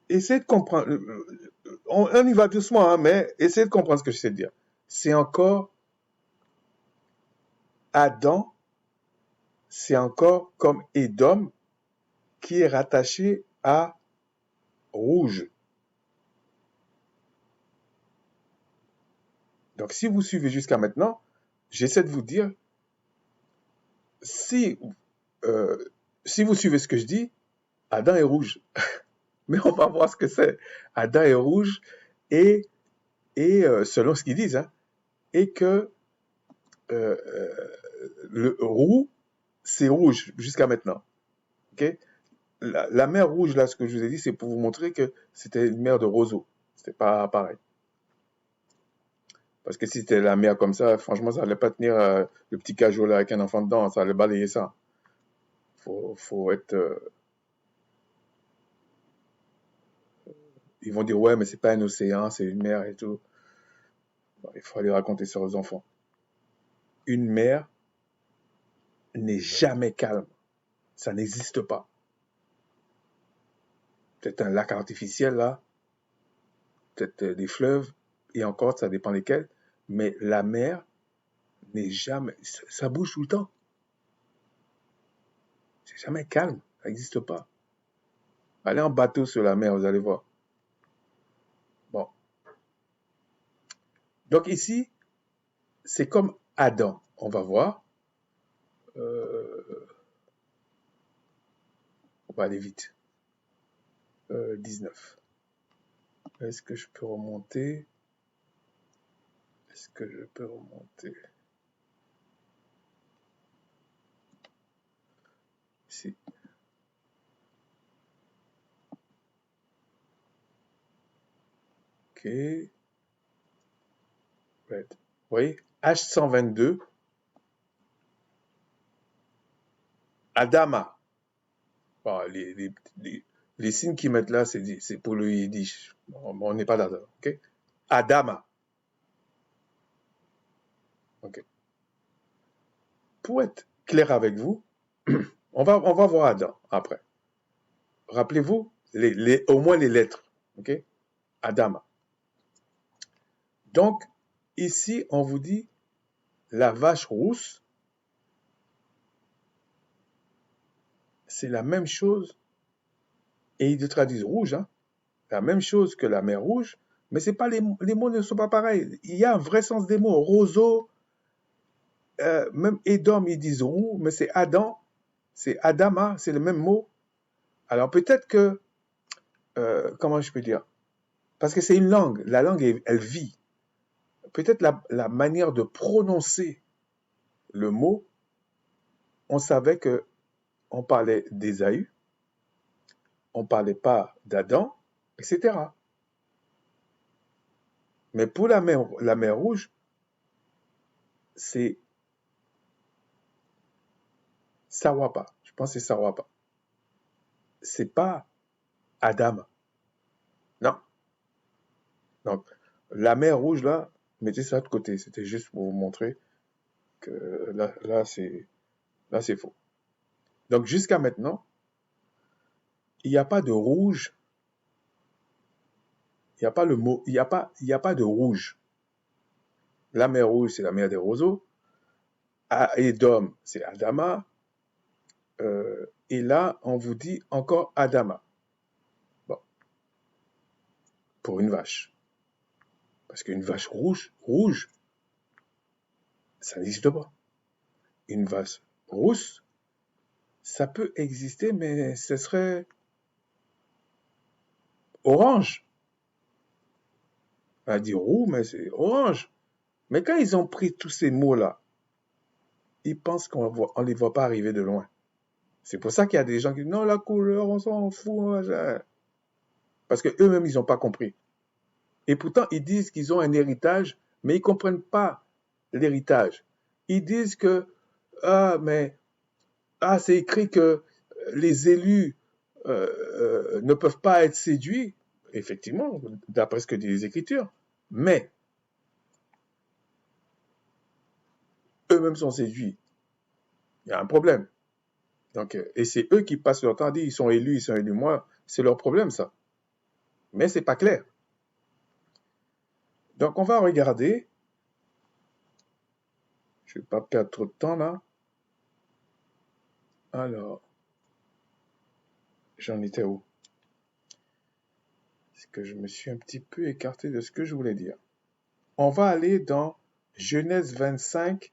Essayez de comprendre, on y va doucement, hein, mais essayez de comprendre ce que je sais dire. C'est encore Adam, c'est encore comme Édom, qui est rattaché à rouge. Donc, si vous suivez jusqu'à maintenant, j'essaie de vous dire, si vous suivez ce que je dis, Adam est rouge. Mais on va voir ce que c'est. Adam est rouge et selon ce qu'ils disent, hein, et que le roux, c'est rouge jusqu'à maintenant. Okay? La mer rouge, là, ce que je vous ai dit, c'est pour vous montrer que c'était une mer de roseau. C'était pas pareil. Parce que si c'était la mer comme ça, franchement, ça allait pas tenir le petit cajot là avec un enfant dedans, ça allait balayer ça. Faut être. Ils vont dire ouais, mais c'est pas un océan, c'est une mer et tout. Bon, il faut aller raconter ça aux enfants. Une mer n'est jamais calme. Ça n'existe pas. Peut-être un lac artificiel là, peut-être des fleuves, et encore, ça dépend lesquels. Mais la mer n'est jamais. Ça bouge tout le temps. C'est jamais calme. Ça n'existe pas. Allez en bateau sur la mer, vous allez voir. Bon. Donc ici, c'est comme Adam. On va voir. On va aller vite. 19. Est-ce que je peux remonter? Est-ce que je peux remonter? Si. Ok. Right. Vous voyez? H122. Adama. Bon, les signes qu'ils mettent là, c'est pour le yiddish. Bon, on n'est pas là. Ok? Adama. Ok. Pour être clair avec vous, on va voir Adam après. Rappelez-vous, au moins les lettres. Ok? Adama. Donc, ici, on vous dit la vache rousse, c'est la même chose, et ils le traduisent rouge, hein, la même chose que la mer rouge, mais c'est pas les mots ne sont pas pareils. Il y a un vrai sens des mots. Roseau, même Edom, ils disent roux, mais c'est Adam, c'est Adama, c'est le même mot. Alors peut-être que, comment je peux dire? Parce que c'est une langue, la langue, elle vit. Peut-être la manière de prononcer le mot, on savait que on parlait d'Ésaü, on parlait pas d'Adam, etc. Mais pour la mer Rouge, c'est Sawapa. Je pense que c'est Sawapa. C'est pas Adam. Non. Donc, la mer Rouge, là, mettez ça de côté. C'était juste pour vous montrer que là, c'est faux. Donc, jusqu'à maintenant, il n'y a pas de rouge. Il n'y a pas le mot, il y a pas de rouge. La mer Rouge, c'est la mer des roseaux. Edom, c'est Adama. Et là, on vous dit encore Adama. Bon, pour une vache. Parce qu'une vache rouge, ça n'existe pas. Une vache rousse, ça peut exister, mais ce serait orange. On a dit roux, mais c'est orange. Mais quand ils ont pris tous ces mots-là, ils pensent qu'on ne les voit pas arriver de loin. C'est pour ça qu'il y a des gens qui disent non, la couleur, on s'en fout. Parce qu'eux-mêmes, ils n'ont pas compris. Et pourtant, ils disent qu'ils ont un héritage, mais ils ne comprennent pas l'héritage. Ils disent que, c'est écrit que les élus ne peuvent pas être séduits, effectivement, d'après ce que disent les Écritures, mais eux-mêmes sont séduits. Il y a un problème. Donc, et c'est eux qui passent leur temps à dire ils sont élus. Moi, c'est leur problème, ça. Mais c'est pas clair. Donc, on va regarder. Je ne vais pas perdre trop de temps là. Alors, j'en étais où? Est-ce que je me suis un petit peu écarté de ce que je voulais dire? On va aller dans Genèse 25,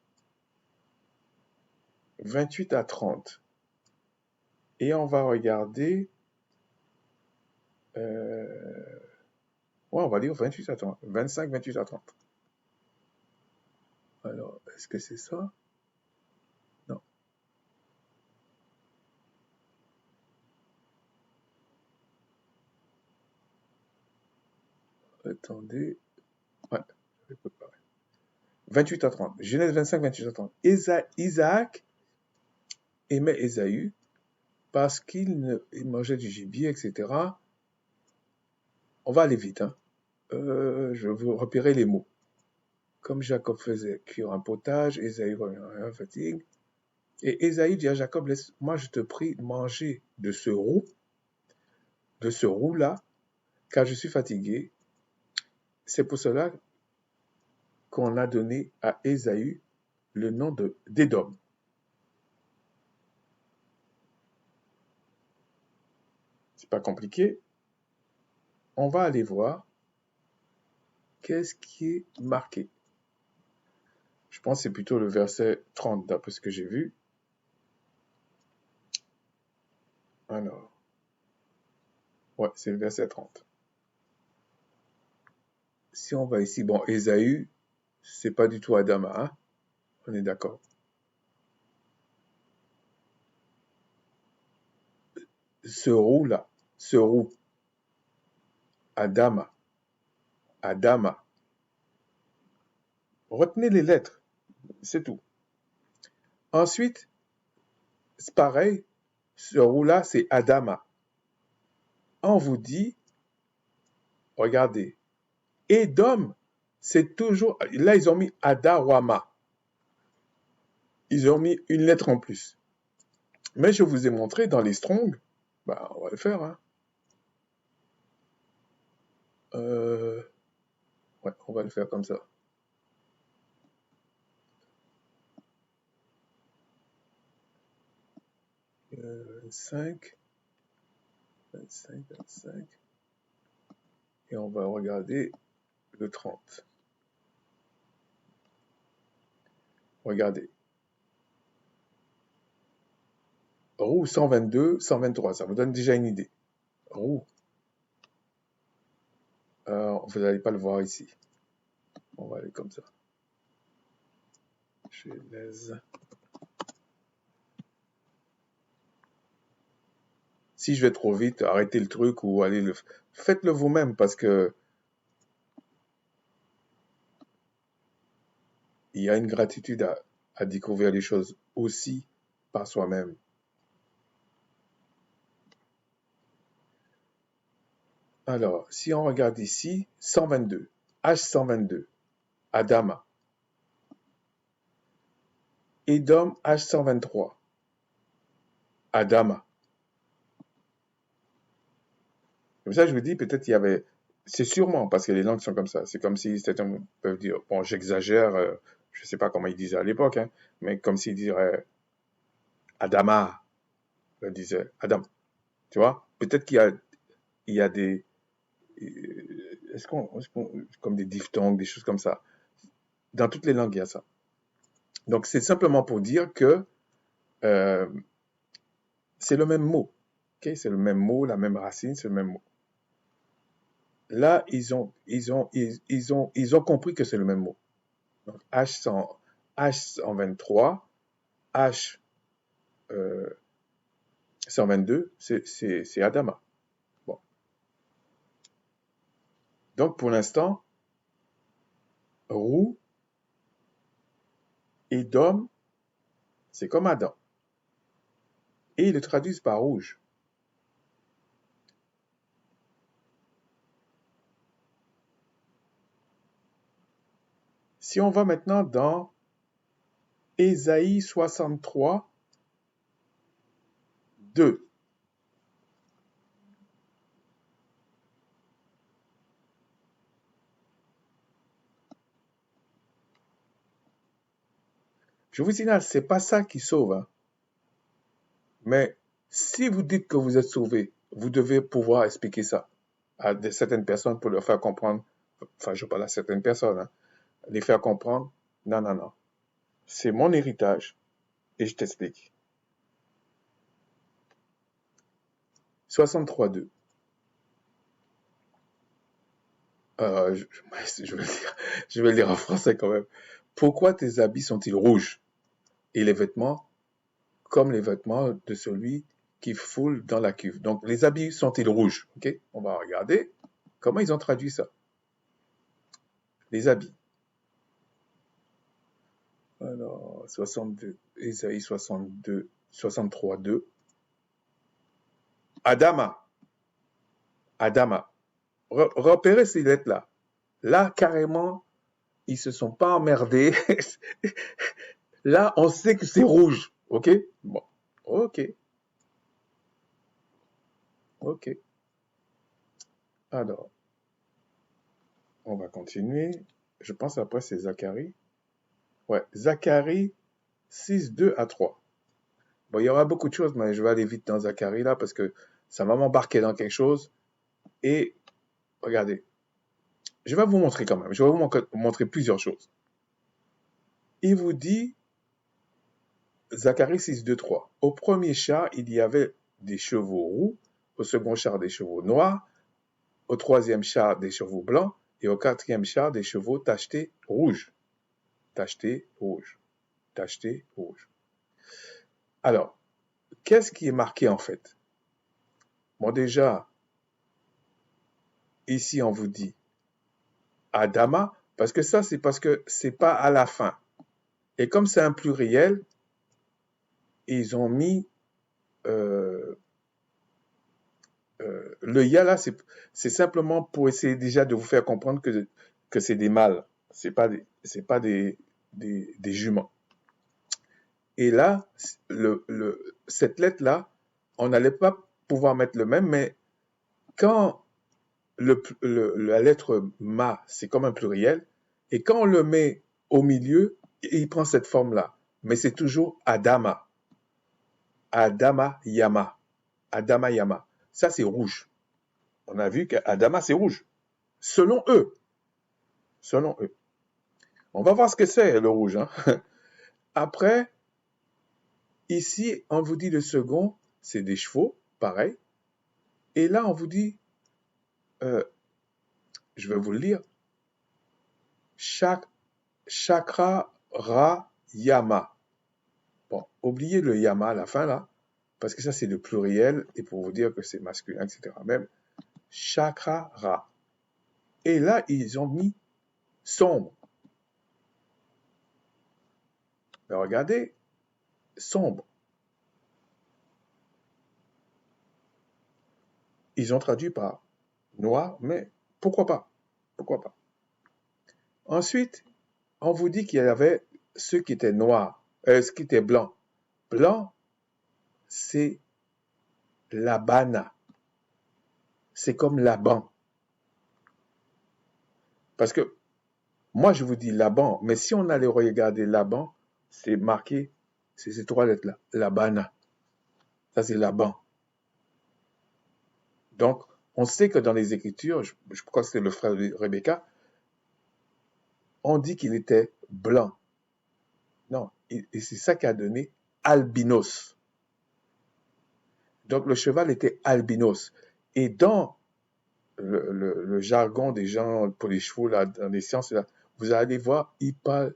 28 à 30. Et on va regarder. Ouais, on va lire 28 à 30. 25, 28 à 30. Alors, est-ce que c'est ça? Non. Attendez. Ouais, je vais préparer. 28 à 30. Genèse 25, 28 à 30. Isaac aimait Ésaü parce qu'il mangeait du gibier, etc. On va aller vite, hein. Je vais vous repérer les mots. Comme Jacob faisait cuire un potage, Ésaü revient à fatigue. Et Ésaü dit à Jacob, laisse-moi, je te prie, manger de ce roux-là, car je suis fatigué. C'est pour cela qu'on a donné à Ésaü le nom d'Édom. C'est pas compliqué. On va aller voir qu'est-ce qui est marqué. Je pense que c'est plutôt le verset 30, d'après ce que j'ai vu. Alors, ouais, c'est le verset 30. Si on va ici, bon, Ésaü, c'est pas du tout Adama, hein? On est d'accord. Ce roux-là, ce roux, Adama. Retenez les lettres, c'est tout. Ensuite, c'est pareil, ce roux-là, c'est Adama. On vous dit, regardez, Édom, c'est toujours, là ils ont mis Adawama. Ils ont mis une lettre en plus. Mais je vous ai montré dans les Strong, bah on va le faire, hein. Ouais, on va le faire comme ça. 25, 25, 25. Et on va regarder le 30. Regardez. Roux 122, 123, ça vous donne déjà une idée. Roux. Vous n'allez pas le voir ici. On va aller comme ça. Genèse. Si je vais trop vite, arrêtez le truc ou allez le... Faites-le vous-même parce que il y a une gratitude à découvrir les choses aussi par soi-même. Alors, si on regarde ici, 122, H122, Adama. Édom, H123, Adama. Comme ça, je vous dis, peut-être il y avait... C'est sûrement parce que les langues sont comme ça. C'est comme si certains peuvent dire, bon, j'exagère, je ne sais pas comment ils disaient à l'époque, hein, mais comme s'ils diraient Adama, ils disaient Adam. Tu vois? Peut-être il y a des... comme des diphtongues, des choses comme ça. Dans toutes les langues, il y a ça. Donc, c'est simplement pour dire que euh, c'est le même mot. Okay? C'est le même mot, la même racine, c'est le même mot. Là, ils ont compris que c'est le même mot. Donc, H123, H122, c'est Adama. Bon. Donc, pour l'instant, roux et d'homme, c'est comme Adam. Et ils le traduisent par rouge. Si on va maintenant dans Ésaïe 63, 2. Je vous signale, c'est pas ça qui sauve, hein. Mais si vous dites que vous êtes sauvé, vous devez pouvoir expliquer ça à certaines personnes pour leur faire comprendre. Enfin, je parle à certaines personnes, hein, les faire comprendre. Non, non, non. C'est mon héritage et je t'explique. 63.2. Je vais le dire en français quand même. Pourquoi tes habits sont-ils rouges et les vêtements comme les vêtements de celui qui foule dans la cuve? Donc, les habits sont-ils rouges? Ok, on va regarder comment ils ont traduit ça. Les habits. Alors, 62, Ésaïe 62, 63, 2. Adama, Adama. Repérez ces lettres-là. Là, carrément, ils se sont pas emmerdés. Là, on sait que c'est rouge. OK? Bon. OK. OK. Alors, on va continuer. Je pense après, c'est Zacharie. Ouais, Zacharie 6, 2 à 3. Bon, il y aura beaucoup de choses, mais je vais aller vite dans Zacharie là parce que ça va m'embarquer dans quelque chose. Et regardez, je vais vous montrer quand même. Je vais vous montrer plusieurs choses. Il vous dit, Zacharie 6, 2, 3. Au premier char, il y avait des chevaux roux. Au second char, des chevaux noirs. Au troisième char, des chevaux blancs. Et au quatrième char, des chevaux tachetés rouges. Tachetés rouges. Tachetés rouges. Alors, qu'est-ce qui est marqué en fait? Bon, déjà, ici, on vous dit Adama, parce que ça, c'est parce que c'est pas à la fin. Et comme c'est un pluriel, ils ont mis euh, le ya là, c'est simplement pour essayer déjà de vous faire comprendre que c'est des mâles, c'est pas des juments. Et là, cette lettre là, on n'allait pas pouvoir mettre le même, mais quand la lettre ma, c'est comme un pluriel, et quand on le met au milieu, il prend cette forme-là. Mais c'est toujours Adama. Adama Yama. Adama Yama. Ça, c'est rouge. On a vu qu'Adama, c'est rouge. Selon eux. Selon eux. On va voir ce que c'est, le rouge. Hein. Après, ici, on vous dit le second, c'est des chevaux, pareil. Et là, on vous dit, euh, je vais vous le lire, Chakra Ra Yama. Bon, oubliez le Yama à la fin, là, parce que ça, c'est le pluriel, et pour vous dire que c'est masculin, etc. Même Chakra Ra. Et là, ils ont mis sombre. Mais regardez, sombre. Ils ont traduit par noir, mais pourquoi pas? Pourquoi pas? Ensuite, on vous dit qu'il y avait ceux qui étaient noirs, ceux qui étaient blancs. Blanc, c'est Labana. C'est comme Laban. Parce que moi, je vous dis Laban, mais si on allait regarder Laban, c'est marqué, c'est ces trois lettres-là, Labana. Ça, c'est Laban. Donc, on sait que dans les Écritures, je crois que c'est le frère de Rebecca, on dit qu'il était blanc. Non, et c'est ça qui a donné albinos. Donc, le cheval était albinos. Et dans le jargon des gens pour les chevaux, là, dans les sciences, là, vous allez voir, ils parlent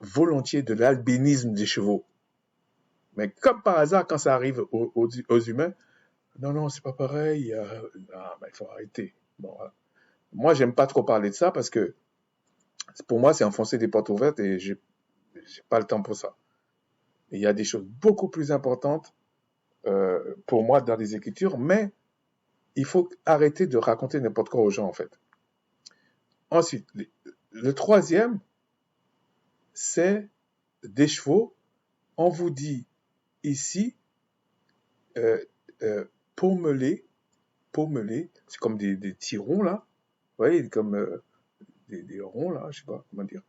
volontiers de l'albinisme des chevaux. Mais comme par hasard, quand ça arrive aux humains, non, non, c'est pas pareil. Il faut arrêter. Bon, voilà. Moi, j'aime pas trop parler de ça parce que pour moi, c'est enfoncer des portes ouvertes et j'ai pas le temps pour ça. Il y a des choses beaucoup plus importantes pour moi dans les écritures, mais il faut arrêter de raconter n'importe quoi aux gens, en fait. Ensuite, le troisième, c'est des chevaux. On vous dit ici, euh, euh, pommelés, c'est comme des petits ronds, là. Vous voyez, comme des ronds, là, je sais pas comment dire.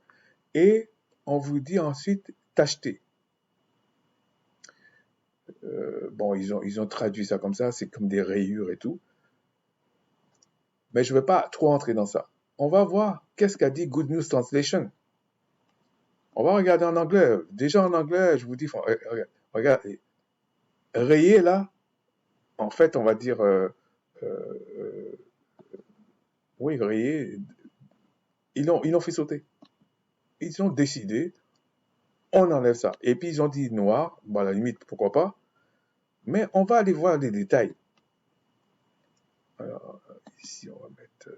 Et on vous dit ensuite tacheté. Bon, ils ont traduit ça comme ça, c'est comme des rayures et tout. Mais je ne vais pas trop entrer dans ça. On va voir qu'est-ce qu'a dit Good News Translation. On va regarder en anglais. Déjà en anglais, je vous dis, regarde, rayé là, en fait, on va dire, oui, rayé, ils l'ont fait sauter. Ils ont décidé, on enlève ça. Et puis ils ont dit noir, bon, à la limite, pourquoi pas. Mais on va aller voir les détails. Alors, ici, on va mettre.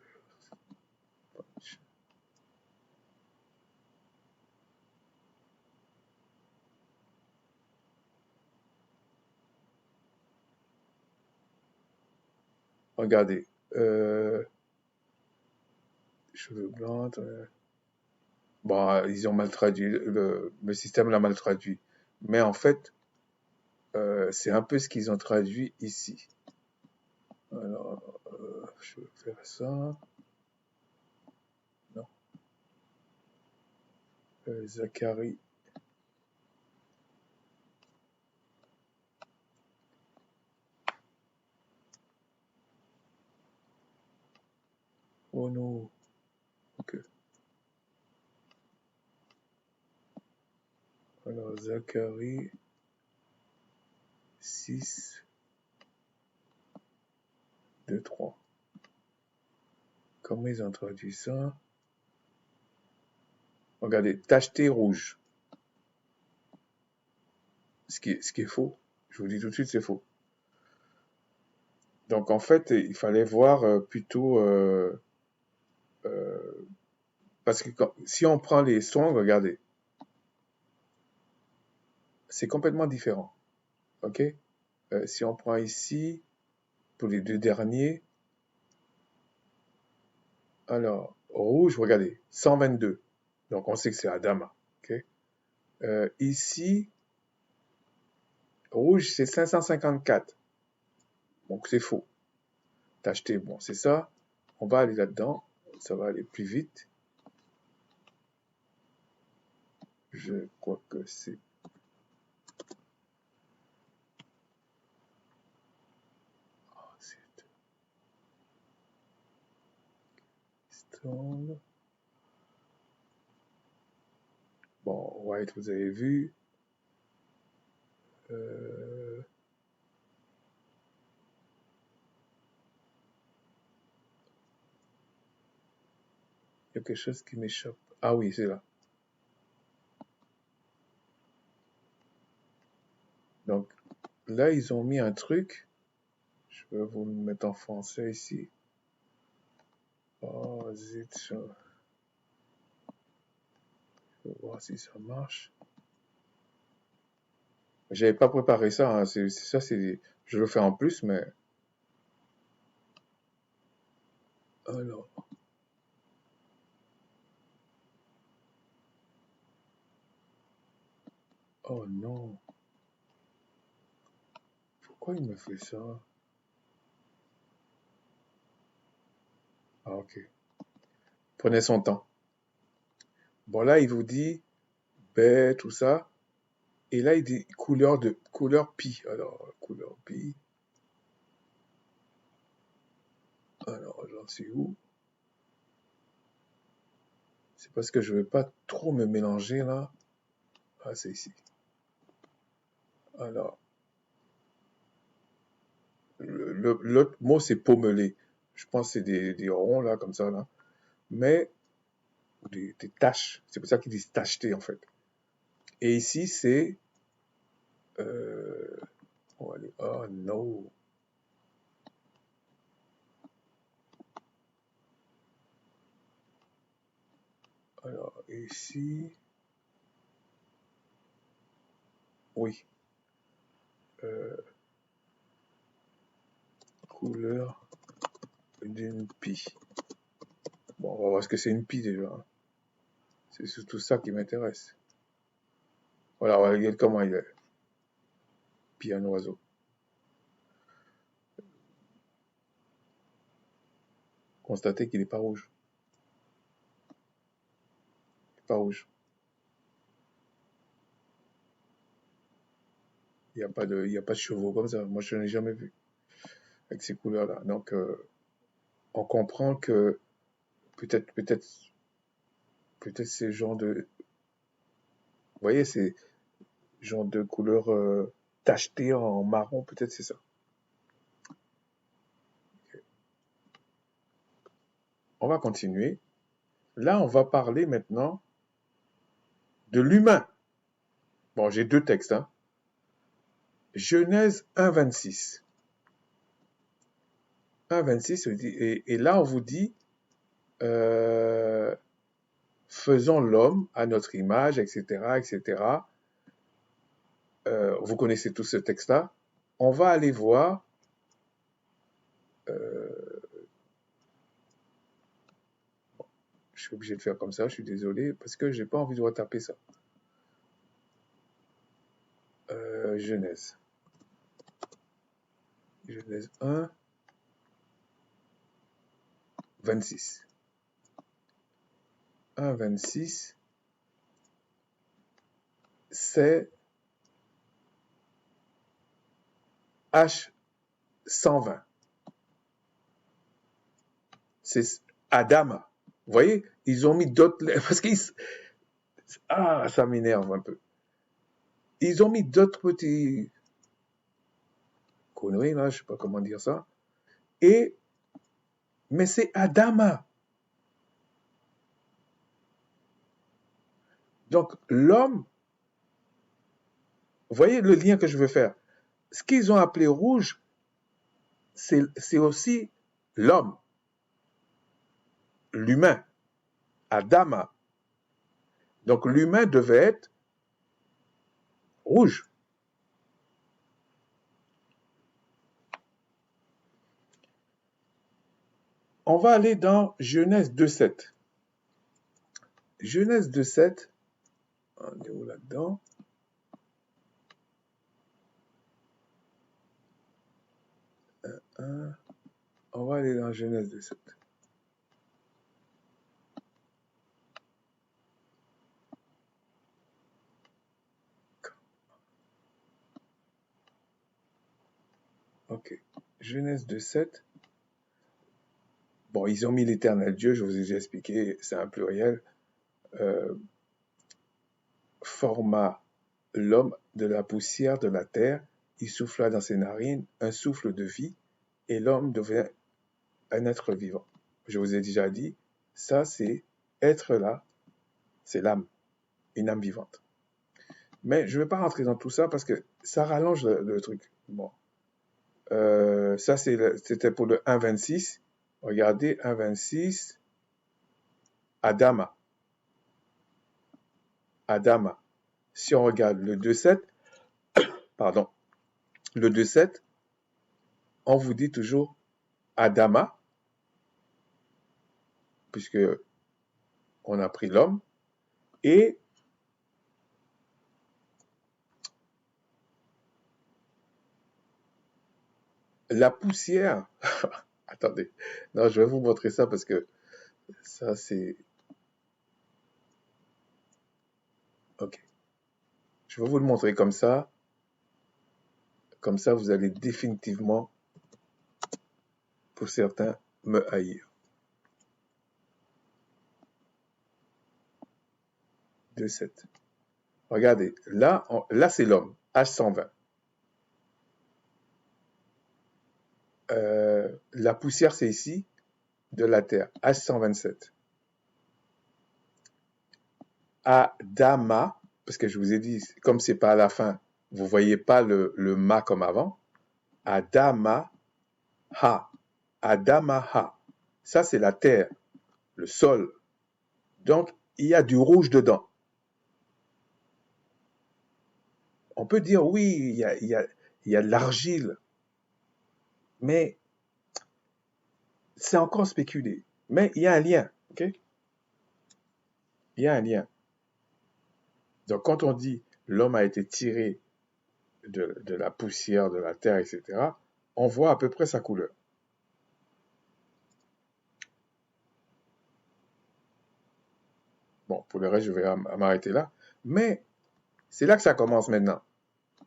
Regardez. Cheveux blancs. Bon, ils ont mal traduit. Le système l'a mal traduit. Mais en fait, c'est un peu ce qu'ils ont traduit ici. Alors, je vais faire ça. Non. Zacharie. Oh non. Ok. Alors, Zacharie 6, 2, 3. Comment ils ont traduit ça? Regardez, tacheté rouge. Ce qui est faux. Je vous dis tout de suite, c'est faux. Donc, en fait, il fallait voir plutôt... parce que si on prend les sons, regardez, c'est complètement différent. OK? Si on prend ici, pour les deux derniers, alors, rouge, regardez, 122. Donc, on sait que c'est Adama. OK? Ici, rouge, c'est 554. Donc, c'est faux. Tacheté, bon, c'est ça. On va aller là-dedans. Ça va aller plus vite. Je crois que c'est... Stone. Bon, white, vous avez vu. Il y a quelque chose qui m'échappe. Ah oui, c'est là. Donc, là, ils ont mis un truc. Je vais vous le mettre en français ici. Oh, zut. Je vais voir si ça marche. J'avais pas préparé ça. Hein. Ça, je le fais en plus, mais... Alors... Oh non. Pourquoi il me fait ça? Ah, ok. Prenez son temps. Bon, là, il vous dit B, tout ça. Et là, il dit couleur pi. Alors, couleur pi. Alors, j'en suis où? C'est parce que je veux pas trop me mélanger là. Ah, c'est ici. Alors, l'autre mot, c'est pommelé. Je pense que c'est des ronds là, comme ça là. Mais, des taches. C'est pour ça qu'ils disent tacheté en fait. Et ici, c'est... on va aller... Oh non. Alors, ici... Oui. Couleur d'une pie. Bon, on va voir ce que c'est une pie déjà. Hein. C'est surtout ça qui m'intéresse. Voilà, on va regarder comment il est. Pie un oiseau. Constatez qu'il n'est pas rouge. Il n'est pas rouge. Il n'y a pas de chevaux comme ça. Moi, je n'ai jamais vu avec ces couleurs-là. Donc, on comprend que peut-être ces genre de, vous voyez, ces genre de couleurs tachetées en marron, peut-être c'est ça. On va continuer. Là, on va parler maintenant de l'humain. Bon, j'ai deux textes. Hein. Genèse 1,26. 1,26, et là, on vous dit, faisons l'homme à notre image, etc., etc. Vous connaissez tout ce texte-là. On va aller voir Je suis obligé de faire comme ça, je suis désolé, parce que j'ai pas envie de retaper ça. Genèse. Genèse 1, 26. 1, 26, c'est H120. C'est Adama. Vous voyez, ils ont mis d'autres lettres, parce qu'ils... Ah, ça m'énerve un peu. Ils ont mis d'autres petits conneries, là, je sais pas comment dire ça. Mais c'est Adama. Donc, l'homme, vous voyez le lien que je veux faire. Ce qu'ils ont appelé rouge, c'est aussi l'homme, l'humain, Adama. Donc, l'humain devait être rouge. On va aller dans Genèse 2.7. Genèse 2.7, on est où là-dedans? On va aller dans Genèse 2.7. Ok. Genèse 2.7. Bon, ils ont mis l'éternel Dieu, je vous ai déjà expliqué, c'est un pluriel. Forma l'homme de la poussière de la terre, il souffla dans ses narines un souffle de vie, et l'homme devient un être vivant. Je vous ai déjà dit, ça c'est être là, c'est l'âme, une âme vivante. Mais je ne vais pas rentrer dans tout ça parce que ça rallonge le truc. Bon. Ça c'était pour le 1.26. Regardez, 1.26, Adama. Adama. Si on regarde le 2.7, pardon, le 2.7, on vous dit toujours Adama, puisque on a pris l'homme, et la poussière. Attendez, non, je vais vous montrer ça parce que ça c'est... Ok. Je vais vous le montrer comme ça. Comme ça, vous allez définitivement, pour certains, me haïr. 2.7. Regardez, là, là c'est l'homme, H120. La poussière, c'est ici, de la terre, H127. Adama, parce que je vous ai dit, comme c'est pas à la fin, vous voyez pas le ma comme avant. Adama, ha. Adama, ha. Ça, c'est la terre, le sol. Donc, il y a du rouge dedans. On peut dire, oui, il y a de l'argile, mais c'est encore spéculé. Mais il y a un lien, ok? Il y a un lien. Donc, quand on dit l'homme a été tiré de la poussière, de la terre, etc., on voit à peu près sa couleur. Bon, pour le reste, je vais m'arrêter là. Mais c'est là que ça commence maintenant.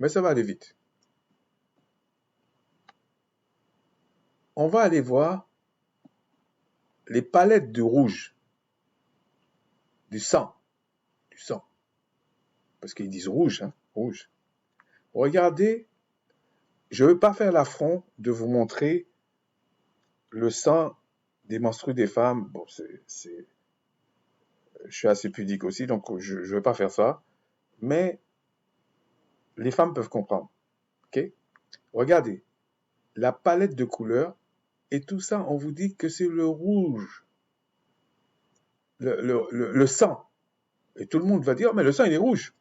Mais ça va aller vite. On va aller voir les palettes de rouge, du sang. Du sang. Parce qu'ils disent rouge, hein, rouge. Regardez, je ne veux pas faire l'affront de vous montrer le sang des menstrues des femmes. Bon, je suis assez pudique aussi, donc je ne veux pas faire ça. Mais les femmes peuvent comprendre. Ok? Regardez, la palette de couleurs, et tout ça, on vous dit que c'est le rouge, le sang. Et tout le monde va dire, oh, mais le sang, il est rouge.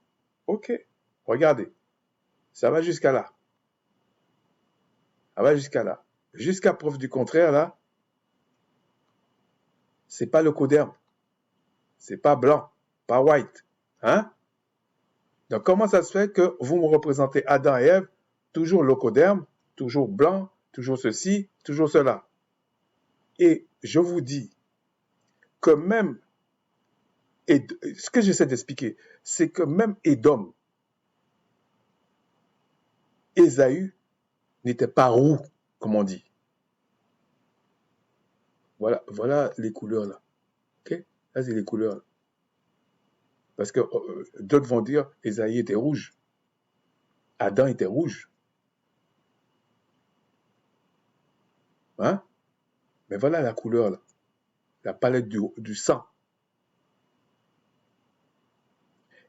Ok, regardez, ça va jusqu'à là. Ça va jusqu'à là. Jusqu'à preuve du contraire, là, c'est pas le coderme. C'est pas blanc, pas white. Hein? Donc, comment ça se fait que vous me représentez Adam et Ève, toujours locoderme, toujours blanc, toujours ceci, toujours cela? Et je vous dis que même, et ce que j'essaie d'expliquer, c'est que même Édom, Ésaü, n'était pas roux, comme on dit. Voilà les couleurs là. Ok? Là, c'est les couleurs là. Parce que d'autres vont dire Ésaïe était rouge. Adam était rouge. Hein? Mais voilà la couleur là. La palette du sang.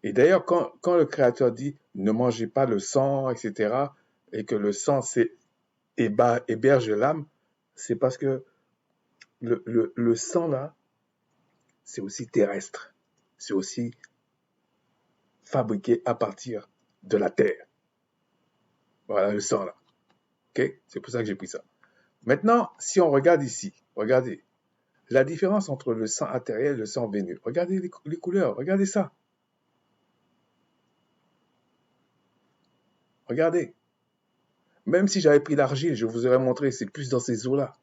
Et d'ailleurs, quand le Créateur dit ne mangez pas le sang, etc., et que le sang héberge l'âme, c'est parce que le sang là, c'est aussi terrestre. C'est aussi fabriqué à partir de la terre. Voilà le sang là. Ok? C'est pour ça que j'ai pris ça. Maintenant, si on regarde ici, regardez, la différence entre le sang artériel et le sang veineux. Regardez les couleurs, regardez ça. Regardez. Même si j'avais pris l'argile, je vous aurais montré, c'est plus dans ces eaux-là.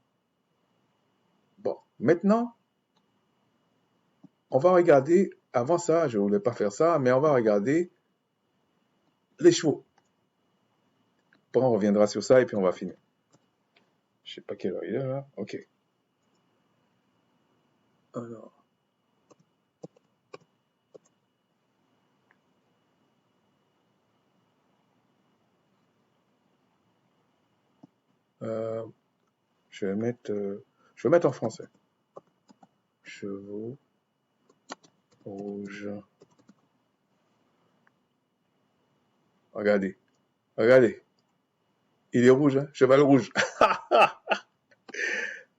Bon, maintenant, on va regarder, avant ça, je ne voulais pas faire ça, mais on va regarder les chevaux. Après, on reviendra sur ça et puis on va finir. Je ne sais pas quelle heure il est là. Ok. Alors. Je vais mettre en français. Chevaux rouges. Regardez. Regardez. Il est rouge, hein? Cheval rouge.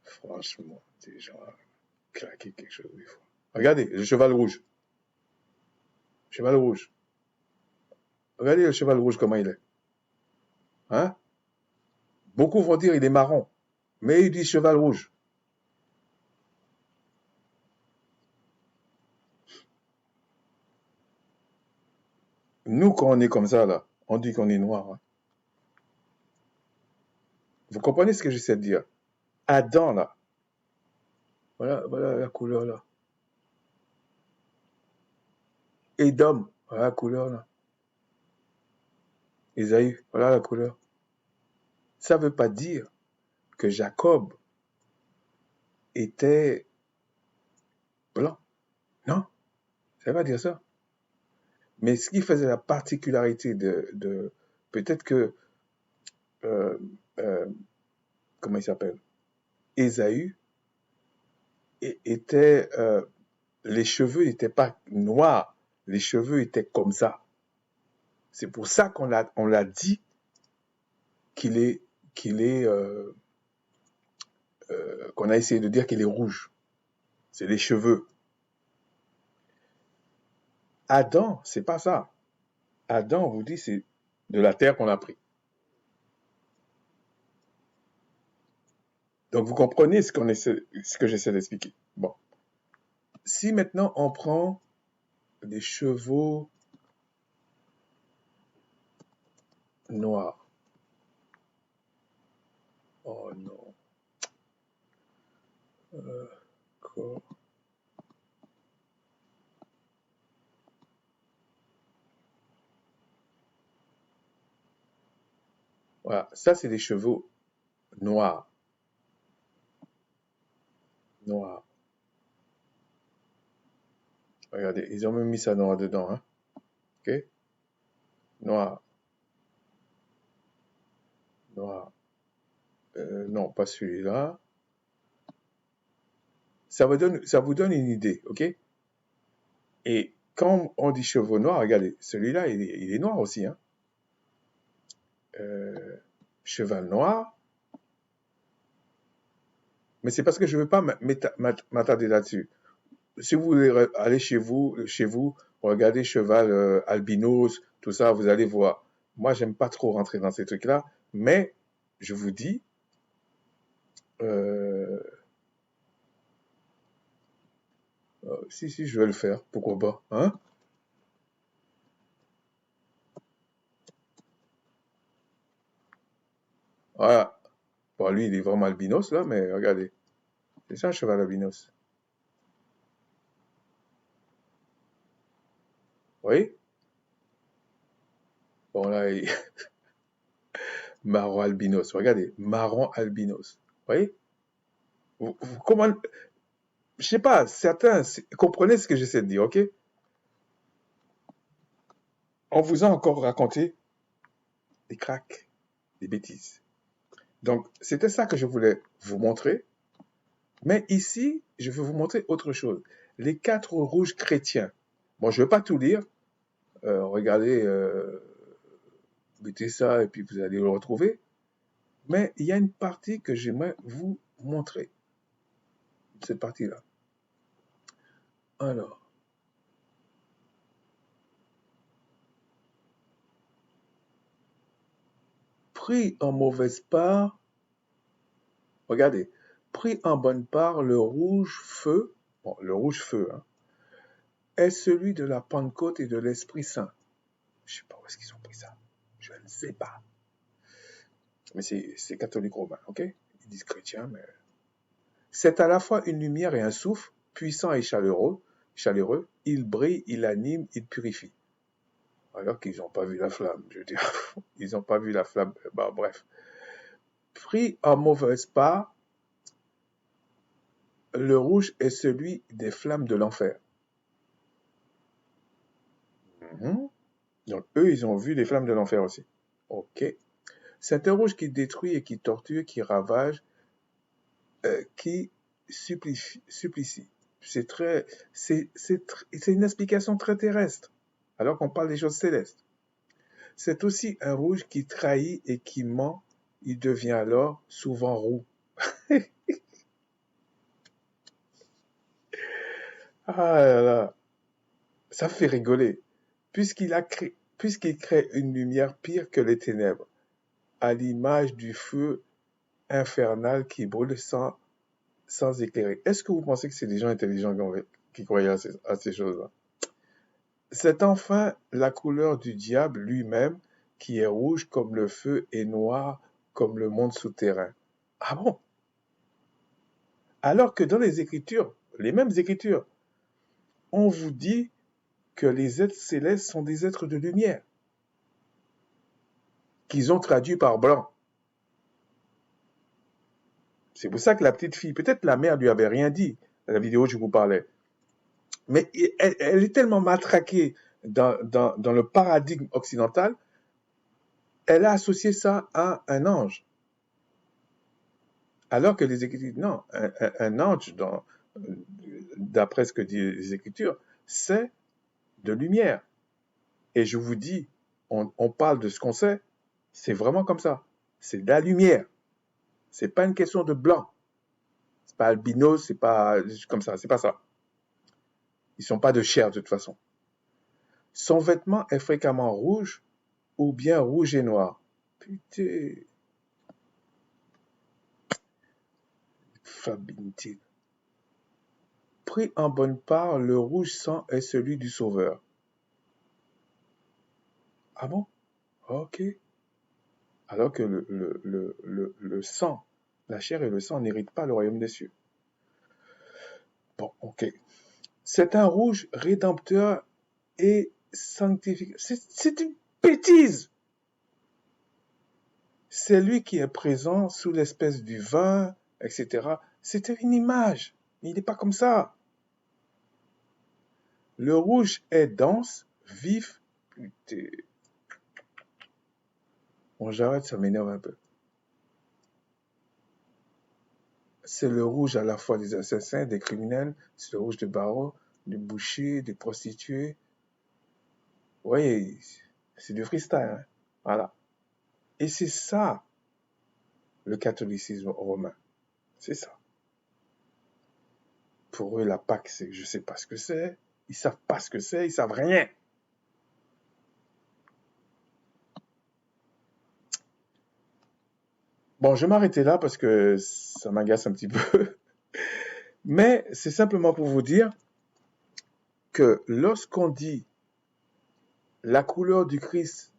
Franchement, des gens claquer quelque chose des fois. Regardez, le cheval rouge. Cheval rouge. Regardez le cheval rouge, comment il est. Hein? Beaucoup vont dire il est marron. Mais il dit cheval rouge. Nous, quand on est comme ça, là, on dit qu'on est noir. Hein. Vous comprenez ce que j'essaie de dire? Adam, là. Voilà la couleur, là. Édom, voilà la couleur, là. Ésaü, voilà la couleur. Ça ne veut pas dire que Jacob était blanc. Non, ça ne veut pas dire ça. Mais ce qui faisait la particularité de peut-être que, euh, euh, comment il s'appelle? Ésaü était, les cheveux n'étaient pas noirs, les cheveux étaient comme ça. C'est pour ça on l'a dit qu'il est, qu'on a essayé de dire qu'il est rouge. C'est les cheveux. Adam, c'est pas ça. Adam, on vous dit, c'est de la terre qu'on a pris. Donc vous comprenez ce que j'essaie d'expliquer. Bon. Si maintenant on prend des chevaux noirs. Oh non. Quoi? Voilà, ça c'est des chevaux noirs. Noirs. Regardez, ils ont même mis ça noir dedans, hein. Ok? Noir. Noir. Non, pas celui-là. Ça vous donne une idée, ok? Et quand on dit chevaux noirs, regardez, celui-là, il est noir aussi, hein. Cheval noir. Mais c'est parce que je ne veux pas m'attarder là-dessus. Si vous voulez aller chez vous, regardez cheval albinos, tout ça, vous allez voir. Moi, j'aime pas trop rentrer dans ces trucs-là, mais je vous dis, euh, Si, je vais le faire. Pourquoi pas? Hein? Voilà. Bon, lui, il est vraiment albinos, là, mais regardez. C'est ça, un cheval albinos. Oui? Bon, là, marron albinos. Regardez. Marron albinos. Oui? Comment... Je sais pas, certains, comprenez ce que j'essaie de dire, ok? On vous a encore raconté des cracks, des bêtises. Donc, c'était ça que je voulais vous montrer. Mais ici, je vais vous montrer autre chose. Les quatre rouges chrétiens. Bon, je ne vais pas tout lire. Regardez, mettez ça et puis vous allez le retrouver. Mais il y a une partie que j'aimerais vous montrer. Cette partie-là. Alors, pris en mauvaise part, regardez, pris en bonne part, le rouge feu, bon, le rouge feu, hein, est celui de la Pentecôte et de l'Esprit Saint. Je ne sais pas où est-ce qu'ils ont pris ça. Je ne sais pas. Mais c'est catholique romain, ok? Ils disent chrétien, mais... C'est à la fois une lumière et un souffle, puissant et chaleureux. Il brille, il anime, il purifie. Alors qu'ils n'ont pas vu la flamme, je veux dire. Ils n'ont pas vu la flamme. Bah, bref. Pris en mauvaise part, le rouge est celui des flammes de l'enfer. Mhm. Donc, eux, ils ont vu les flammes de l'enfer aussi. Ok. C'est un rouge qui détruit et qui torture, qui ravage, qui supplicie. C'est une explication très terrestre, alors qu'on parle des choses célestes. C'est aussi un rouge qui trahit et qui ment. Il devient alors souvent roux. Ah là là, ça fait rigoler. Puisqu'il crée une lumière pire que les ténèbres, à l'image du feu infernal qui brûle sans éclairer. Est-ce que vous pensez que c'est des gens intelligents qui croyaient à ces choses-là? C'est enfin la couleur du diable lui-même qui est rouge comme le feu et noir comme le monde souterrain. Ah bon? Alors que dans les Écritures, les mêmes Écritures, on vous dit que les êtres célestes sont des êtres de lumière, qu'ils ont traduit par blanc. C'est pour ça que la petite fille, peut-être la mère lui avait rien dit, dans la vidéo que je vous parlais, mais elle est tellement matraquée dans le paradigme occidental, elle a associé ça à un ange. Alors que les Écritures, non, un ange, d'après ce que disent les Écritures, c'est de lumière. Et je vous dis, on parle de ce qu'on sait, c'est vraiment comme ça. C'est de la lumière. C'est pas une question de blanc. C'est pas albino, c'est pas comme ça, c'est pas ça. Ils sont pas de chair de toute façon. Son vêtement est fréquemment rouge ou bien rouge et noir. Putain, Fabinity. Pris en bonne part, le rouge sang est celui du Sauveur. Ah bon? Ok. Alors que le sang, la chair et le sang n'héritent pas le royaume des cieux. Bon, ok. C'est un rouge rédempteur et sanctificateur. C'est une bêtise! C'est lui qui est présent sous l'espèce du vin, etc. C'était une image. Il n'est pas comme ça. Le rouge est dense, vif. Putain. Bon, j'arrête, ça m'énerve un peu. C'est le rouge à la fois des assassins, des criminels, c'est le rouge des barreaux, des bouchers, des prostituées. Oui, c'est du freestyle, hein. Voilà. Et c'est ça, le catholicisme romain. C'est ça. Pour eux, la Pâque, c'est je sais pas ce que c'est. Ils savent pas ce que c'est, ils savent rien. Bon, je vais m'arrêter là parce que ça m'agace un petit peu. Mais c'est simplement pour vous dire que lorsqu'on dit la couleur du Christ,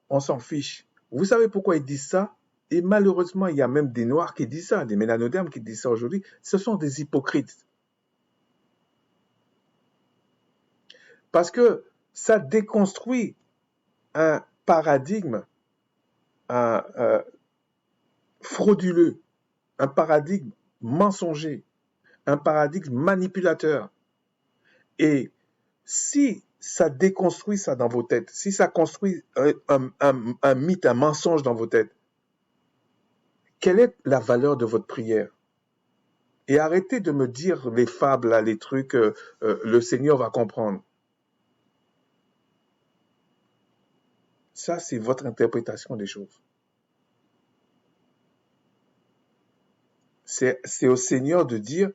on s'en fiche. Vous savez pourquoi ils disent ça? Et malheureusement, il y a même des Noirs qui disent ça, des mélanodermes qui disent ça aujourd'hui. Ce sont des hypocrites. Parce que ça déconstruit un paradigme frauduleux, un paradigme mensonger, un paradigme manipulateur. Et si ça déconstruit ça dans vos têtes, si ça construit un mythe, un mensonge dans vos têtes, quelle est la valeur de votre prière? Et arrêtez de me dire les fables, là, les trucs, le Seigneur va comprendre. Ça, c'est votre interprétation des choses. C'est au Seigneur de dire,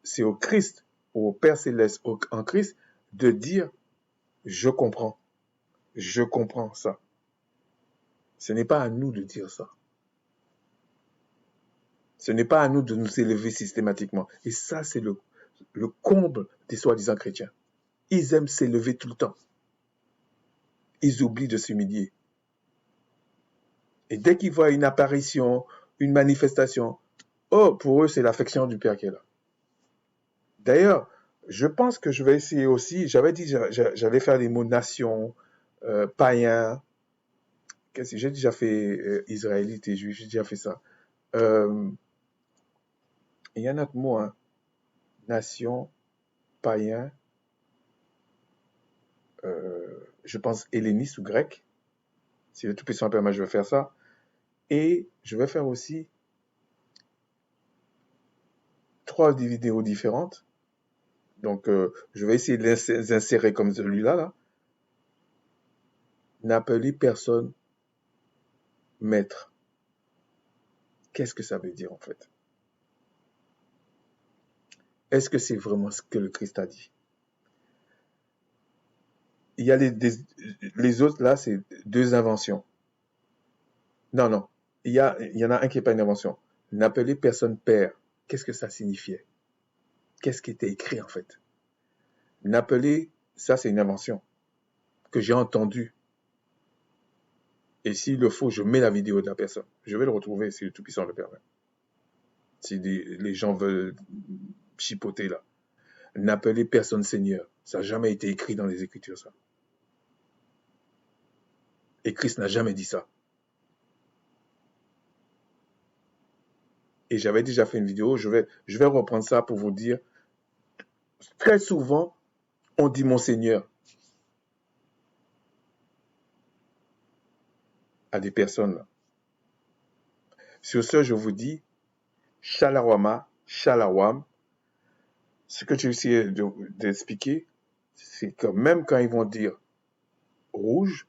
c'est au Christ, ou au Père Céleste en Christ, de dire, je comprends ça. Ce n'est pas à nous de dire ça. Ce n'est pas à nous de nous élever systématiquement. Et ça, c'est le comble des soi-disant chrétiens. Ils aiment s'élever tout le temps. Ils oublient de s'humilier. Et dès qu'ils voient une apparition, une manifestation, oh, pour eux, c'est l'affection du Père qui est là. D'ailleurs, je pense que je vais essayer aussi, j'avais dit j'allais faire les mots nation, païen, j'ai déjà fait israélite et juif, j'ai déjà fait ça. Il y a un autre mot, hein, nation, païen, je pense helléniste ou grec. Si le Tout-Puissant permet, je vais faire ça. Et je vais faire aussi 3 vidéos différentes. Donc, je vais essayer de les insérer comme celui-là. Là. N'appelez personne maître. Qu'est-ce que ça veut dire en fait? Est-ce que c'est vraiment ce que le Christ a dit? Il y a les autres là, c'est 2 inventions. Non. Il y en a un qui n'est pas une invention. N'appelez personne père. Qu'est-ce que ça signifiait? Qu'est-ce qui était écrit en fait? N'appeler, ça c'est une invention que j'ai entendue. Et s'il le faut, je mets la vidéo de la personne. Je vais le retrouver si le Tout-Puissant le permet. Si les gens veulent chipoter là. N'appelez personne Seigneur. Ça n'a jamais été écrit dans les Écritures, ça. Et Christ n'a jamais dit ça. Et j'avais déjà fait une vidéo, je vais reprendre ça pour vous dire, très souvent, on dit mon Seigneur à des personnes là. Sur ce, je vous dis, Shalawama, Shalawam. Ce que j'ai essayé d'expliquer, c'est que même quand ils vont dire rouge,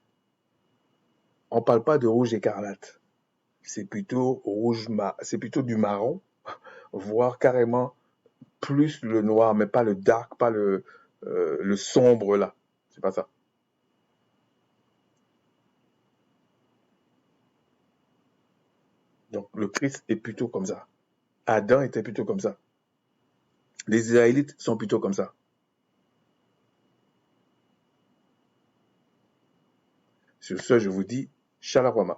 on ne parle pas de rouge écarlate. C'est plutôt c'est plutôt du marron, voire carrément plus le noir, mais pas le dark, pas le sombre là. C'est pas ça. Donc le Christ est plutôt comme ça. Adam était plutôt comme ça. Les Israélites sont plutôt comme ça. Sur ce, je vous dis, Shalom.